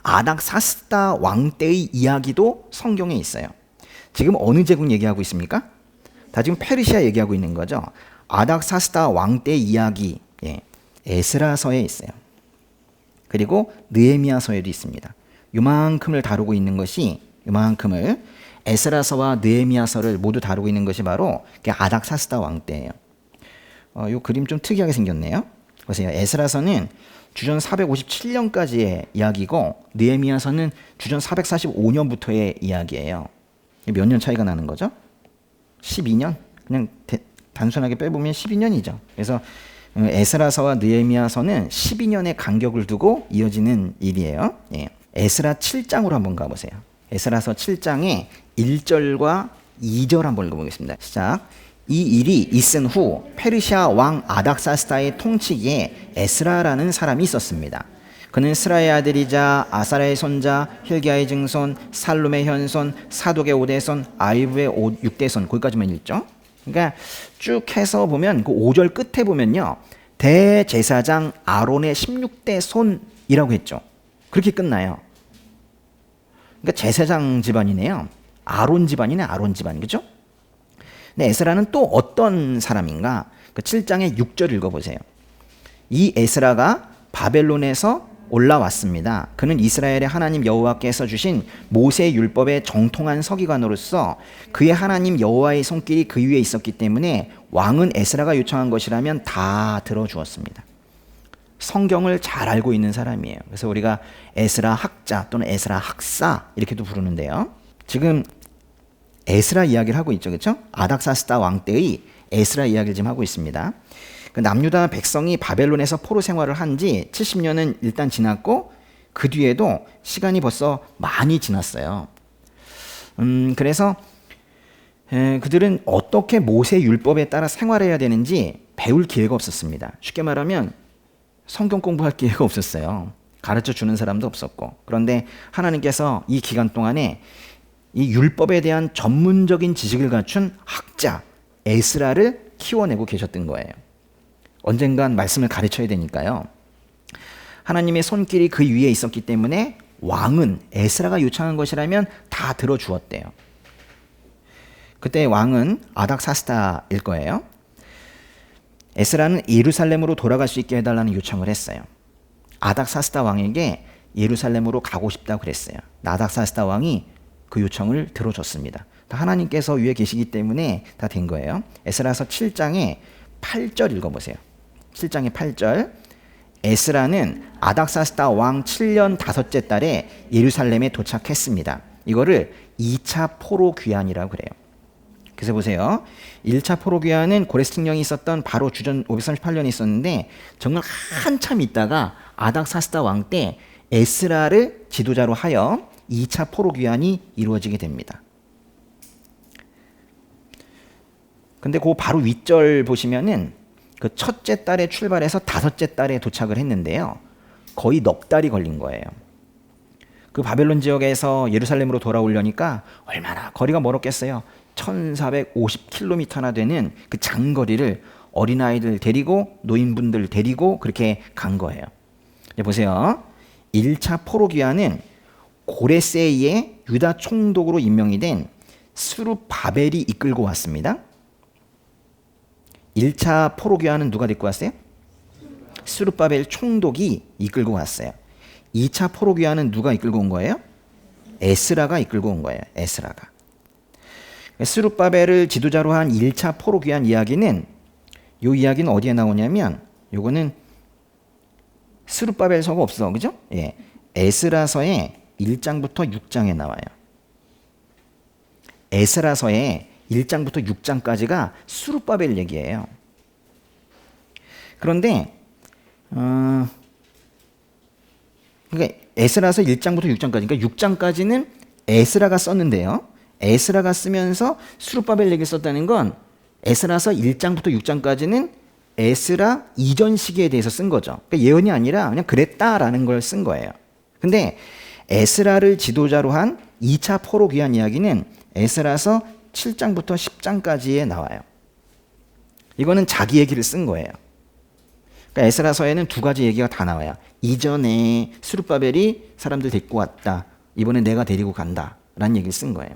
아닥사스다 왕 때의 이야기도 성경에 있어요. 지금 어느 제국 얘기하고 있습니까? 다 지금 페르시아 얘기하고 있는 거죠. 아닥사스다 왕 때 이야기, 에스라서에 있어요. 그리고 느헤미야서에도 있습니다. 요만큼을 다루고 있는 것이, 요만큼을 에스라서와 느헤미야서를 모두 다루고 있는 것이 바로 아닥사스다 왕 때예요. 요 그림 좀 특이하게 생겼네요. 보세요. 에스라서는 주전 457년까지의 이야기고 느헤미야서는 주전 445년부터의 이야기예요. 몇 년 차이가 나는 거죠? 12년? 그냥 단순하게 빼보면 12년이죠. 그래서 에스라서와 느헤미야서는 12년의 간격을 두고 이어지는 일이에요. 예. 에스라 7장으로 한번 가보세요. 에스라서 7장의 1절과 2절 한번 읽어보겠습니다. 시작. 이 일이 있은 후 페르시아 왕 아닥사스다의 통치기에 에스라라는 사람이 있었습니다. 그는 스라의 아들이자 아사라의 손자, 힐기야의 증손, 살룸의 현손, 사독의 5대손, 아이브의 6대손, 거기까지만 읽죠. 그러니까 쭉 해서 보면 그 5절 끝에 보면요, 대제사장 아론의 16대 손이라고 했죠. 그렇게 끝나요. 그러니까 제사장 집안이네요. 아론 집안이네, 아론 집안, 그죠? 근데 에스라는 또 어떤 사람인가? 그 7장의 6절 읽어보세요. 이 에스라가 바벨론에서 올라왔습니다. 그는 이스라엘의 하나님 여호와께서 주신 모세의 율법의 정통한 서기관으로서 그의 하나님 여호와의 손길이 그 위에 있었기 때문에 왕은 에스라가 요청한 것이라면 다 들어주었습니다. 성경을 잘 알고 있는 사람이에요. 그래서 우리가 에스라 학자 또는 에스라 학사 이렇게도 부르는데요. 지금 에스라 이야기를 하고 있죠, 그렇죠? 아닥사스다 왕 때의 에스라 이야기를 지금 하고 있습니다. 그 남유다 백성이 바벨론에서 포로 생활을 한 지 70년은 일단 지났고 그 뒤에도 시간이 벌써 많이 지났어요. 그래서 그들은 어떻게 모세 율법에 따라 생활해야 되는지 배울 기회가 없었습니다. 쉽게 말하면 성경 공부할 기회가 없었어요. 가르쳐 주는 사람도 없었고. 그런데 하나님께서 이 기간 동안에 이 율법에 대한 전문적인 지식을 갖춘 학자 에스라를 키워내고 계셨던 거예요. 언젠간 말씀을 가르쳐야 되니까요. 하나님의 손길이 그 위에 있었기 때문에 왕은 에스라가 요청한 것이라면 다 들어주었대요. 그때 왕은 아닥사스다일 거예요. 에스라는 예루살렘으로 돌아갈 수 있게 해달라는 요청을 했어요. 아닥사스다 왕에게 예루살렘으로 가고 싶다고 그랬어요. 아닥사스다 왕이 그 요청을 들어줬습니다. 하나님께서 위에 계시기 때문에 다 된 거예요. 에스라서 7장의 8절 읽어보세요. 7장의 8절. 에스라는 아닥사스다 왕 7년 5째 달에 예루살렘에 도착했습니다. 이거를 2차 포로 귀환이라고 그래요. 그래서 보세요. 1차 포로 귀환은 고레스팅령이 있었던 바로 주전 538년에 있었는데 정말 한참 있다가 아닥사스다 왕 때 에스라를 지도자로 하여 2차 포로 귀환이 이루어지게 됩니다. 근데 그 바로 윗절 보시면은 그 첫째 달에 출발해서 5째 달에 도착을 했는데요. 거의 넉 달이 걸린 거예요. 그 바벨론 지역에서 예루살렘으로 돌아오려니까 얼마나 거리가 멀었겠어요. 1450km나 되는 그 장거리를 어린아이들 데리고 노인분들 데리고 그렇게 간 거예요. 보세요. 1차 포로 귀환은 고레세이의 유다 총독으로 임명이 된 스룹바벨이 이끌고 왔습니다. 1차 포로 귀환은 누가 데리고 왔어요? 스룹바벨 총독이 이끌고 왔어요. 2차 포로 귀환은 누가 이끌고 온 거예요? 에스라가 이끌고 온 거예요. 에스라가. 스룹바벨을 지도자로 한 1차 포로 귀환 이야기는 이 이야기는 어디에 나오냐면 요거는 스룹바벨서가 없어. 그죠? 예. 에스라서의 1장부터 6장에 나와요. 에스라서의 1장부터 6장까지가 스룹바벨 얘기예요. 그런데 그러니까 에스라서 1장부터 6장까지, 그러니까 6장까지는 에스라가 썼는데요. 에스라가 쓰면서 스룹바벨 얘기를 썼다는 건 에스라서 1장부터 6장까지는 에스라 이전 시기에 대해서 쓴 거죠. 그러니까 예언이 아니라 그냥 그랬다라는 걸 쓴 거예요. 근데 에스라를 지도자로 한 2차 포로 귀환 이야기는 에스라서 7장부터 10장까지에 나와요. 이거는 자기 얘기를 쓴 거예요. 그러니까 에스라서에는 두 가지 얘기가 다 나와요. 이전에 스룹바벨이 사람들 데리고 왔다. 이번에 내가 데리고 간다. 라는 얘기를 쓴 거예요.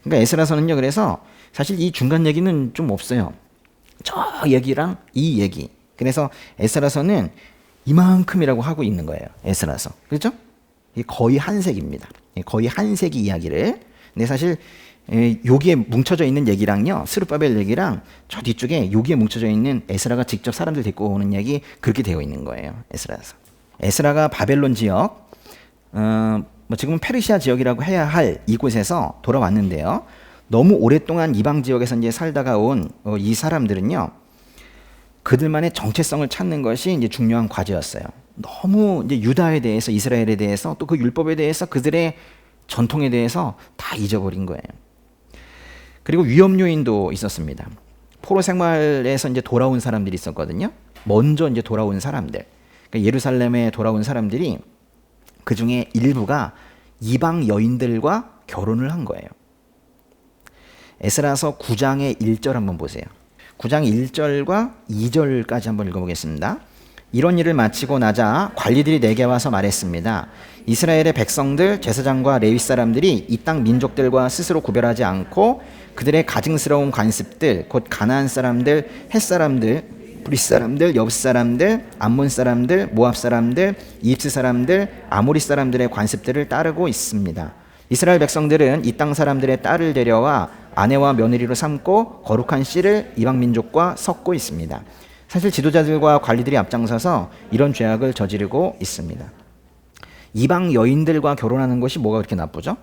그러니까 에스라서는요. 그래서 사실 이 중간 얘기는 좀 없어요. 저 얘기랑 이 얘기. 그래서 에스라서는 이만큼이라고 하고 있는 거예요. 에스라서. 그렇죠? 거의 한 세기입니다. 거의 한 세기 이야기를. 근데 사실 여기에 뭉쳐져 있는 얘기랑요, 스룹바벨 얘기랑 저 뒤쪽에 여기에 뭉쳐져 있는 에스라가 직접 사람들 데리고 오는 얘기 그렇게 되어 있는 거예요. 에스라서. 에스라가 바벨론 지역, 지금은 페르시아 지역이라고 해야 할 이곳에서 돌아왔는데요. 너무 오랫동안 이방 지역에서 이제 살다가 온 이 사람들은요, 그들만의 정체성을 찾는 것이 이제 중요한 과제였어요. 너무 이제 유다에 대해서, 이스라엘에 대해서, 또 그 율법에 대해서, 그들의 전통에 대해서 다 잊어버린 거예요. 그리고 위험 요인도 있었습니다. 포로 생활에서 이제 돌아온 사람들이 있었거든요. 먼저 이제 돌아온 사람들, 그러니까 예루살렘에 돌아온 사람들이 그 중에 일부가 이방 여인들과 결혼을 한 거예요. 에스라서 9장의 1절 한번 보세요. 9장 1절과 2절까지 한번 읽어보겠습니다. 이런 일을 마치고 나자 관리들이 내게 와서 말했습니다. 이스라엘의 백성들, 제사장과 레위 사람들이 이 땅 민족들과 스스로 구별하지 않고 그들의 가증스러운 관습들, 곧 가나안 사람들, 헷 사람들, 브릿 사람들, 엽 사람들, 암몬 사람들, 모압 사람들, 이집트 사람들, 아모리 사람들의 관습들을 따르고 있습니다. 이스라엘 백성들은 이 땅 사람들의 딸을 데려와 아내와 며느리로 삼고 거룩한 씨를 이방 민족과 섞고 있습니다. 사실 지도자들과 관리들이 앞장서서 이런 죄악을 저지르고 있습니다. 이방 여인들과 결혼하는 것이 뭐가 그렇게 나쁘죠?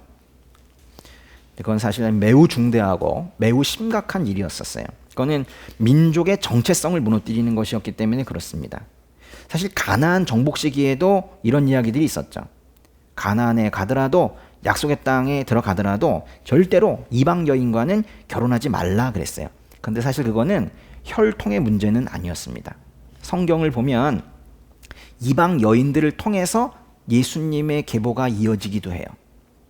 그건 사실 매우 중대하고 매우 심각한 일이었었어요. 그거는 민족의 정체성을 무너뜨리는 것이었기 때문에 그렇습니다. 사실 가나안 정복 시기에도 이런 이야기들이 있었죠. 가나안에 가더라도, 약속의 땅에 들어가더라도 절대로 이방 여인과는 결혼하지 말라 그랬어요. 그런데 사실 그거는 혈통의 문제는 아니었습니다. 성경을 보면 이방 여인들을 통해서 예수님의 계보가 이어지기도 해요.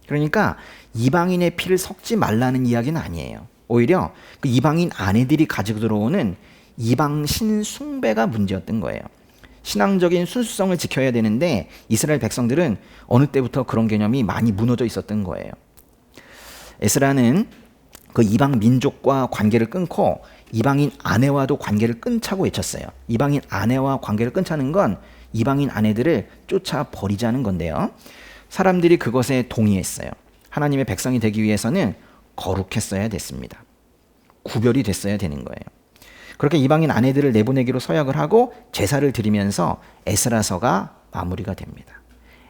그러니까 이방인의 피를 섞지 말라는 이야기는 아니에요. 오히려 그 이방인 아내들이 가지고 들어오는 이방 신숭배가 문제였던 거예요. 신앙적인 순수성을 지켜야 되는데 이스라엘 백성들은 어느 때부터 그런 개념이 많이 무너져 있었던 거예요. 에스라는 그 이방 민족과 관계를 끊고 이방인 아내와도 관계를 끊자고 외쳤어요. 이방인 아내와 관계를 끊자는 건 이방인 아내들을 쫓아버리자는 건데요. 사람들이 그것에 동의했어요. 하나님의 백성이 되기 위해서는 거룩했어야 됐습니다. 구별이 됐어야 되는 거예요. 그렇게 이방인 아내들을 내보내기로 서약을 하고 제사를 드리면서 에스라서가 마무리가 됩니다.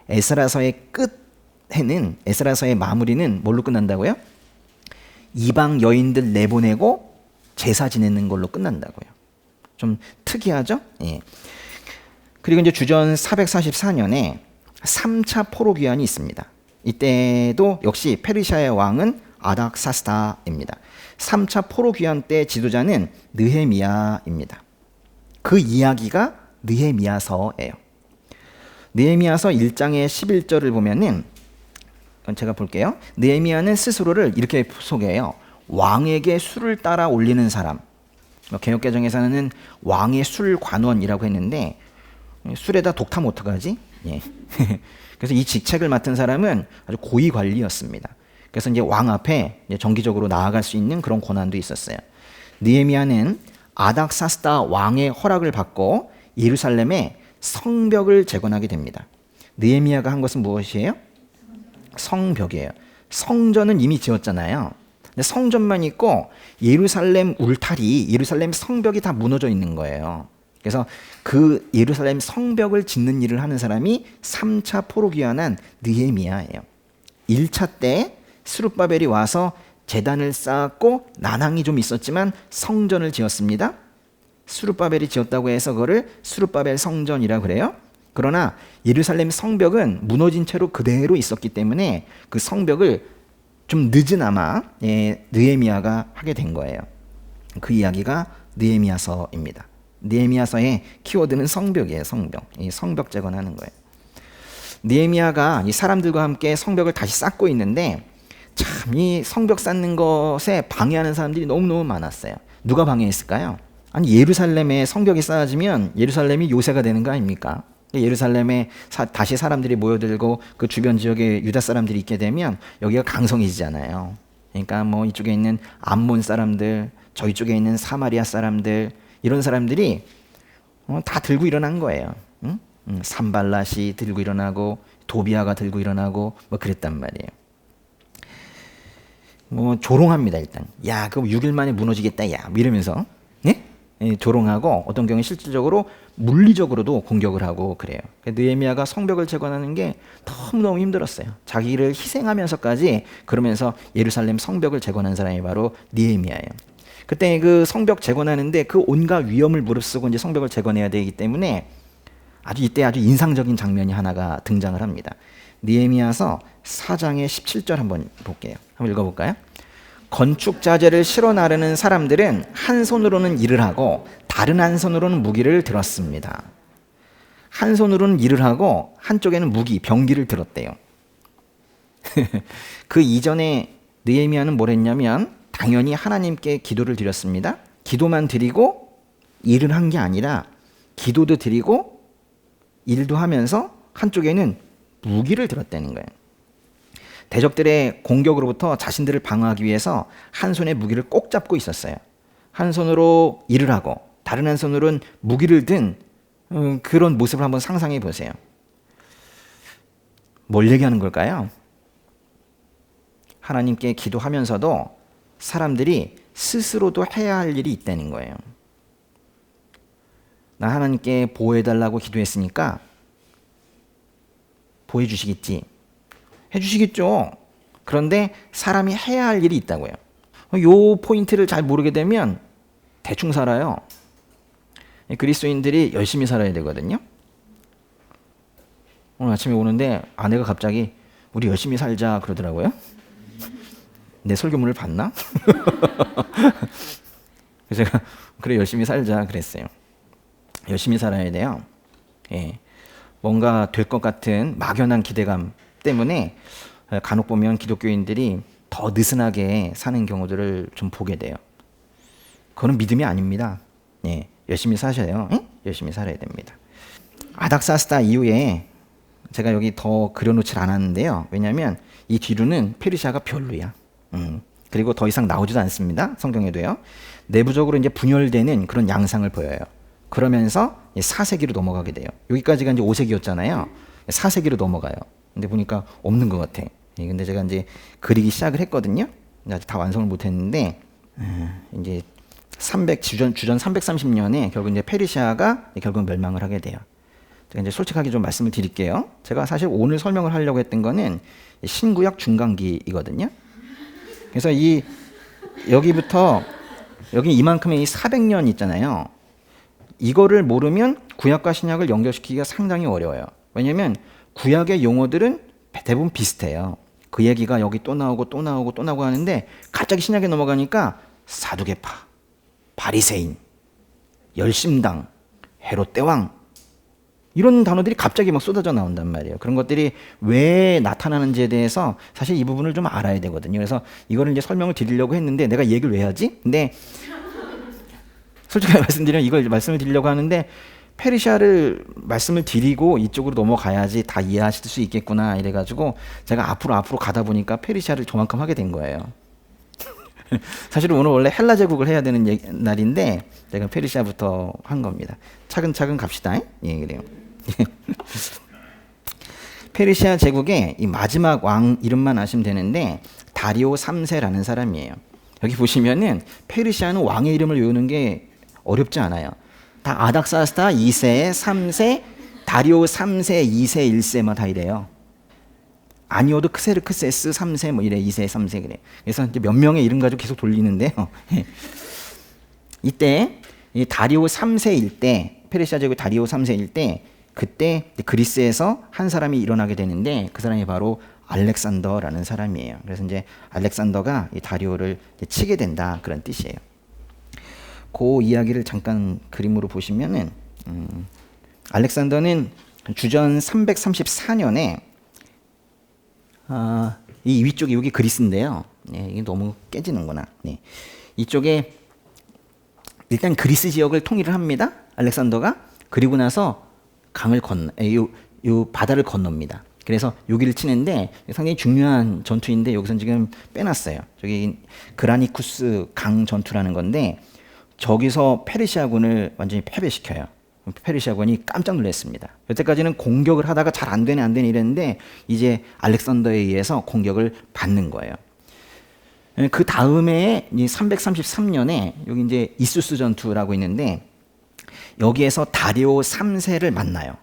에스라서의 에스라서의 마무리는 뭘로 끝난다고요? 이방 여인들 내보내고 제사 지내는 걸로 끝난다고요. 좀 특이하죠? 예. 그리고 이제 주전 444년에 3차 포로 귀환이 있습니다. 이때도 역시 페르시아의 왕은 아닥사스다입니다. 3차 포로 귀환 때 지도자는 느헤미야입니다. 그 이야기가 느헤미야서예요. 느헤미야서 1장의 11절을 보면은, 제가 볼게요. 느헤미야는 스스로를 이렇게 소개해요. 왕에게 술을 따라 올리는 사람. 개역개정에서는 왕의 술관원이라고 했는데, 술에다 독 타면 어떡하지? 예. 그래서 이 직책을 맡은 사람은 아주 고위 관리였습니다. 그래서 이제 왕 앞에 이제 정기적으로 나아갈 수 있는 그런 권한도 있었어요. 느헤미야는 아닥사스다 왕의 허락을 받고 예루살렘에 성벽을 재건하게 됩니다. 느헤미야가 한 것은 무엇이에요? 성벽이에요. 성전은 이미 지었잖아요. 근데 성전만 있고 예루살렘 울타리, 예루살렘 성벽이 다 무너져 있는 거예요. 그래서 그 예루살렘 성벽을 짓는 일을 하는 사람이 3차 포로 귀환한 느헤미야예요. 1차 때 스룹바벨이 와서 제단을 쌓았고 난항이 좀 있었지만 성전을 지었습니다. 스룹바벨이 지었다고 해서 그거를 스룹바벨 성전이라고 그래요. 그러나 예루살렘 성벽은 무너진 채로 그대로 있었기 때문에 그 성벽을 좀 늦으나마 느헤미야가 하게 된 거예요. 그 이야기가 느헤미야서입니다. 느헤미야서의 키워드는 성벽이에요. 성벽. 이 성벽 재건하는 거예요. 느헤미야가 이 사람들과 함께 성벽을 다시 쌓고 있는데 참 이 성벽 쌓는 것에 방해하는 사람들이 너무너무 많았어요. 누가 방해했을까요? 아니 예루살렘에 성벽이 쌓아지면 예루살렘이 요새가 되는 거 아닙니까? 예루살렘에 다시 사람들이 모여들고 그 주변 지역에 유다 사람들이 있게 되면 여기가 강성해지잖아요. 그러니까 뭐 이쪽에 있는 암몬 사람들, 저희 쪽에 있는 사마리아 사람들, 이런 사람들이 다 들고 일어난 거예요. 응? 산발랏이 들고 일어나고 도비아가 들고 일어나고 뭐 그랬단 말이에요. 뭐 조롱합니다. 일단 야 그거 6일 만에 무너지겠다 야 뭐 이러면서 예? 조롱하고 어떤 경우에 실질적으로 물리적으로도 공격을 하고 그래요. 느헤미야가 성벽을 재건하는 게 너무너무 힘들었어요. 자기를 희생하면서까지 그러면서 예루살렘 성벽을 재건한 사람이 바로 느헤미야예요. 그때 그 성벽 재건하는데 그 온갖 위험을 무릅쓰고 이제 성벽을 재건해야 되기 때문에 이때 아주 인상적인 장면이 하나가 등장을 합니다. 느헤미야서 4장의 17절 한번 볼게요. 한번 읽어볼까요? 건축 자재를 실어 나르는 사람들은 한 손으로는 일을 하고 다른 한 손으로는 무기를 들었습니다. 한 손으로는 일을 하고 한쪽에는 무기, 병기를 들었대요. 그 이전에 느헤미야는 뭘 했냐면 당연히 하나님께 기도를 드렸습니다. 기도만 드리고 일을 한 게 아니라 기도도 드리고 일도 하면서 한쪽에는 무기를 들었다는 거예요. 대적들의 공격으로부터 자신들을 방어하기 위해서 한 손에 무기를 꼭 잡고 있었어요. 한 손으로 일을 하고 다른 한 손으로는 무기를 든 그런 모습을 한번 상상해 보세요. 뭘 얘기하는 걸까요? 하나님께 기도하면서도 사람들이 스스로도 해야 할 일이 있다는 거예요. 나 하나님께 보호해달라고 기도했으니까 보호해 주시겠지. 해주시겠죠. 그런데 사람이 해야 할 일이 있다고요. 요 포인트를 잘 모르게 되면 대충 살아요. 그리스도인들이 열심히 살아야 되거든요. 오늘 아침에 오는데 아내가 갑자기 우리 열심히 살자 그러더라고요. 내 설교문을 봤나? 그래서 제가 그래 열심히 살자 그랬어요. 열심히 살아야 돼요. 예. 뭔가 될 것 같은 막연한 기대감 때문에 간혹 보면 기독교인들이 더 느슨하게 사는 경우들을 좀 보게 돼요. 그거는 믿음이 아닙니다. 예. 열심히 사셔요. 응? 열심히 살아야 됩니다. 아닥사스다 이후에 제가 여기 더 그려놓질 않았는데요. 왜냐하면 이 뒤로는 페르시아가 별로야. 그리고 더 이상 나오지도 않습니다. 성경에도요. 내부적으로 이제 분열되는 그런 양상을 보여요. 그러면서 4세기로 넘어가게 돼요. 여기까지가 이제 5세기였잖아요. 4세기로 넘어가요. 근데 보니까 없는 것 같아. 근데 제가 이제 그리기 시작을 했거든요. 아직 다 완성을 못했는데 이제 주전 330년에 결국 이제 페르시아가 결국 멸망을 하게 돼요. 제가 이제 솔직하게 좀 말씀을 드릴게요. 제가 사실 오늘 설명을 하려고 했던 거는 신구약 중간기이거든요. 그래서 여기부터 여기 이만큼의 이 400년 있잖아요. 이거를 모르면 구약과 신약을 연결시키기가 상당히 어려워요. 왜냐하면 구약의 용어들은 대부분 비슷해요. 그 얘기가 여기 또 나오고 또 나오고 또 나오고 하는데 갑자기 신약에 넘어가니까 사두개파, 바리새인, 열심당, 헤롯 대왕 이런 단어들이 갑자기 막 쏟아져 나온단 말이에요. 그런 것들이 왜 나타나는지에 대해서 사실 이 부분을 좀 알아야 되거든요. 그래서 이거를 이제 설명을 드리려고 했는데 내가 얘기를 왜 하지? 근데 솔직하게 말씀드리면 이걸 말씀을 드리려고 하는데 페르시아를 말씀을 드리고 이쪽으로 넘어가야지 다 이해하실 수 있겠구나 이래가지고 제가 앞으로 가다 보니까 페르시아를 저만큼 하게 된 거예요. 사실은 오늘 원래 헬라 제국을 해야 되는 날인데 제가 페르시아부터 한 겁니다. 차근차근 갑시다. 예, 그래요. 페르시아 제국의 이 마지막 왕 이름만 아시면 되는데 다리오 3세라는 사람이에요. 여기 보시면은 페르시아는 왕의 이름을 외우는 게 어렵지 않아요. 다 아닥사스다 2세, 3세, 다리오 3세, 2세, 1세만 다 이래요. 아니어도 크세르크세스 3세 뭐 이래 2세, 3세 그래. 그래서 이제 몇 명의 이름 가지고 계속 돌리는데요. 이때 이 다리오 3세일 때 페르시아 제국 다리오 3세일 때 그때 그리스에서 한 사람이 일어나게 되는데 그 사람이 바로 알렉산더라는 사람이에요. 그래서 이제 알렉산더가 이 다리오를 치게 된다 그런 뜻이에요. 그 이야기를 잠깐 그림으로 보시면은 알렉산더는 주전 334년에 이 위쪽에 여기 그리스인데요. 네, 이게 너무 깨지는구나. 네. 이쪽에 일단 그리스 지역을 통일을 합니다. 알렉산더가. 그리고 나서 강을 요 바다를 건넙니다. 그래서 여기를 치는데 상당히 중요한 전투인데 여기서 지금 빼놨어요. 저기 그라니쿠스 강 전투라는 건데 저기서 페르시아군을 완전히 패배시켜요. 페르시아군이 깜짝 놀랐습니다. 여태까지는 공격을 하다가 잘 안 되네 이랬는데 이제 알렉산더에 의해서 공격을 받는 거예요. 그 다음에 333년에 여기 이제 이수스 전투라고 있는데 여기에서 다리오 3세를 만나요.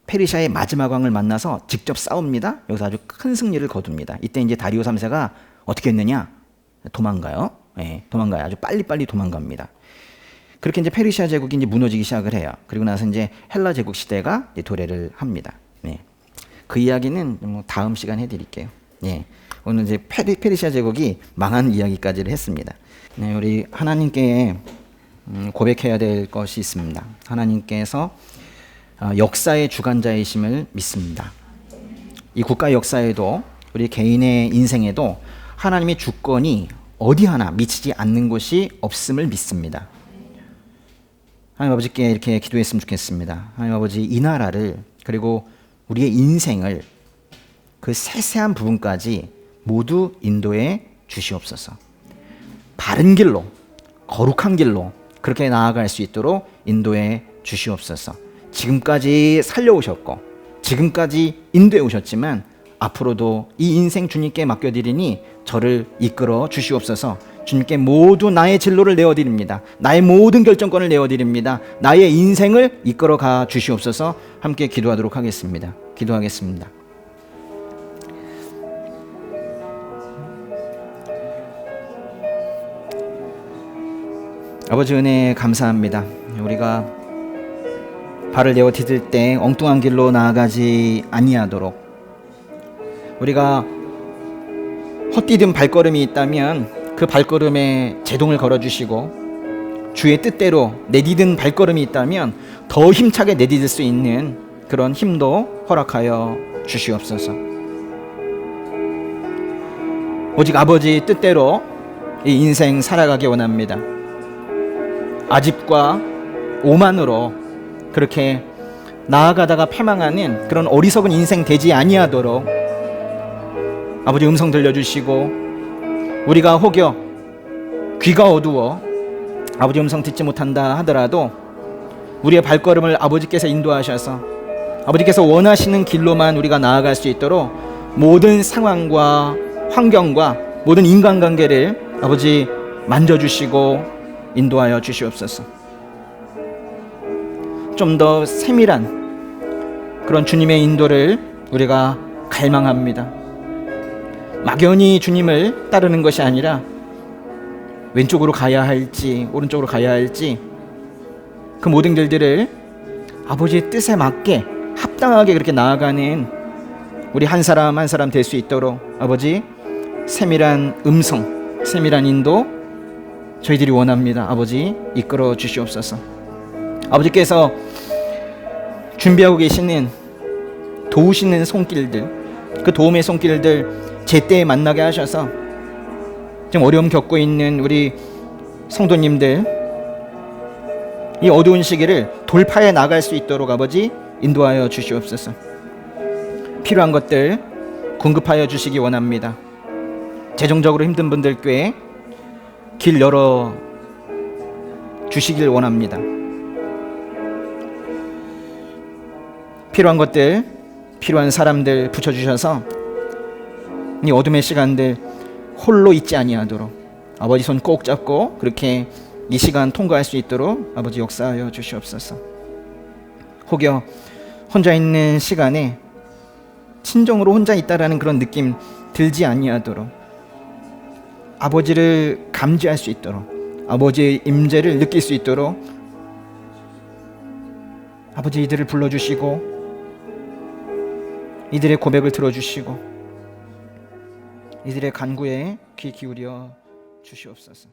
페르시아의 마지막 왕을 만나서 직접 싸웁니다. 여기서 아주 큰 승리를 거둡니다. 이때 이제 다리오 3세가 어떻게 했느냐? 도망가요. 예, 도망가요. 아주 빨리빨리 도망갑니다. 그렇게 이제 페르시아 제국이 이제 무너지기 시작을 해요. 그리고 나서 이제 헬라 제국 시대가 이제 도래를 합니다. 예. 그 이야기는 뭐 다음 시간에 해드릴게요. 예. 오늘 이제 페르시아 제국이 망한 이야기까지를 했습니다. 네, 우리 하나님께 고백해야 될 것이 있습니다. 하나님께서 역사의 주관자이심을 믿습니다. 이 국가 역사에도 우리 개인의 인생에도 하나님의 주권이 어디 하나 미치지 않는 곳이 없음을 믿습니다. 하나님 아버지께 이렇게 기도했으면 좋겠습니다. 하나님 아버지, 이 나라를 그리고 우리의 인생을 그 세세한 부분까지 모두 인도해 주시옵소서. 바른 길로, 거룩한 길로 그렇게 나아갈 수 있도록 인도해 주시옵소서. 지금까지 살려오셨고 지금까지 인도해 오셨지만 앞으로도 이 인생 주님께 맡겨드리니 저를 이끌어 주시옵소서. 주님께 모두 나의 진로를 내어드립니다. 나의 모든 결정권을 내어드립니다. 나의 인생을 이끌어 가 주시옵소서. 함께 기도하도록 하겠습니다. 기도하겠습니다. 아버지, 은혜 감사합니다. 우리가 발을 내어 디딜 때 엉뚱한 길로 나아가지 아니하도록, 우리가 헛디딘 발걸음이 있다면 그 발걸음에 제동을 걸어주시고, 주의 뜻대로 내디딘 발걸음이 있다면 더 힘차게 내디딜 수 있는 그런 힘도 허락하여 주시옵소서. 오직 아버지 뜻대로 이 인생 살아가기 원합니다. 아집과 오만으로 그렇게 나아가다가 패망하는 그런 어리석은 인생 되지 아니하도록 아버지 음성 들려주시고, 우리가 혹여 귀가 어두워 아버지 음성 듣지 못한다 하더라도 우리의 발걸음을 아버지께서 인도하셔서 아버지께서 원하시는 길로만 우리가 나아갈 수 있도록 모든 상황과 환경과 모든 인간관계를 아버지 만져주시고 인도하여 주시옵소서. 좀 더 세밀한 그런 주님의 인도를 우리가 갈망합니다. 막연히 주님을 따르는 것이 아니라 왼쪽으로 가야 할지 오른쪽으로 가야 할지 그 모든 길들을 아버지의 뜻에 맞게 합당하게 그렇게 나아가는 우리 한 사람 한 사람 될 수 있도록 아버지 세밀한 음성, 세밀한 인도 저희들이 원합니다. 아버지 이끌어 주시옵소서. 아버지께서 준비하고 계시는 도우시는 손길들, 그 도움의 손길들 제때에 만나게 하셔서 지금 어려움 겪고 있는 우리 성도님들 이 어두운 시기를 돌파해 나갈 수 있도록 아버지 인도하여 주시옵소서. 필요한 것들 공급하여 주시기 원합니다. 재정적으로 힘든 분들께 길 열어 주시길 원합니다. 필요한 것들, 필요한 사람들 붙여주셔서 이 어둠의 시간들 홀로 있지 아니하도록 아버지 손 꼭 잡고 그렇게 이 시간 통과할 수 있도록 아버지 역사하여 주시옵소서. 혹여 혼자 있는 시간에 친정으로 혼자 있다라는 그런 느낌 들지 아니하도록 아버지를 감지할 수 있도록 아버지의 임재를 느낄 수 있도록 아버지 이들을 불러주시고 이들의 고백을 들어주시고 이들의 간구에 귀 기울여 주시옵소서.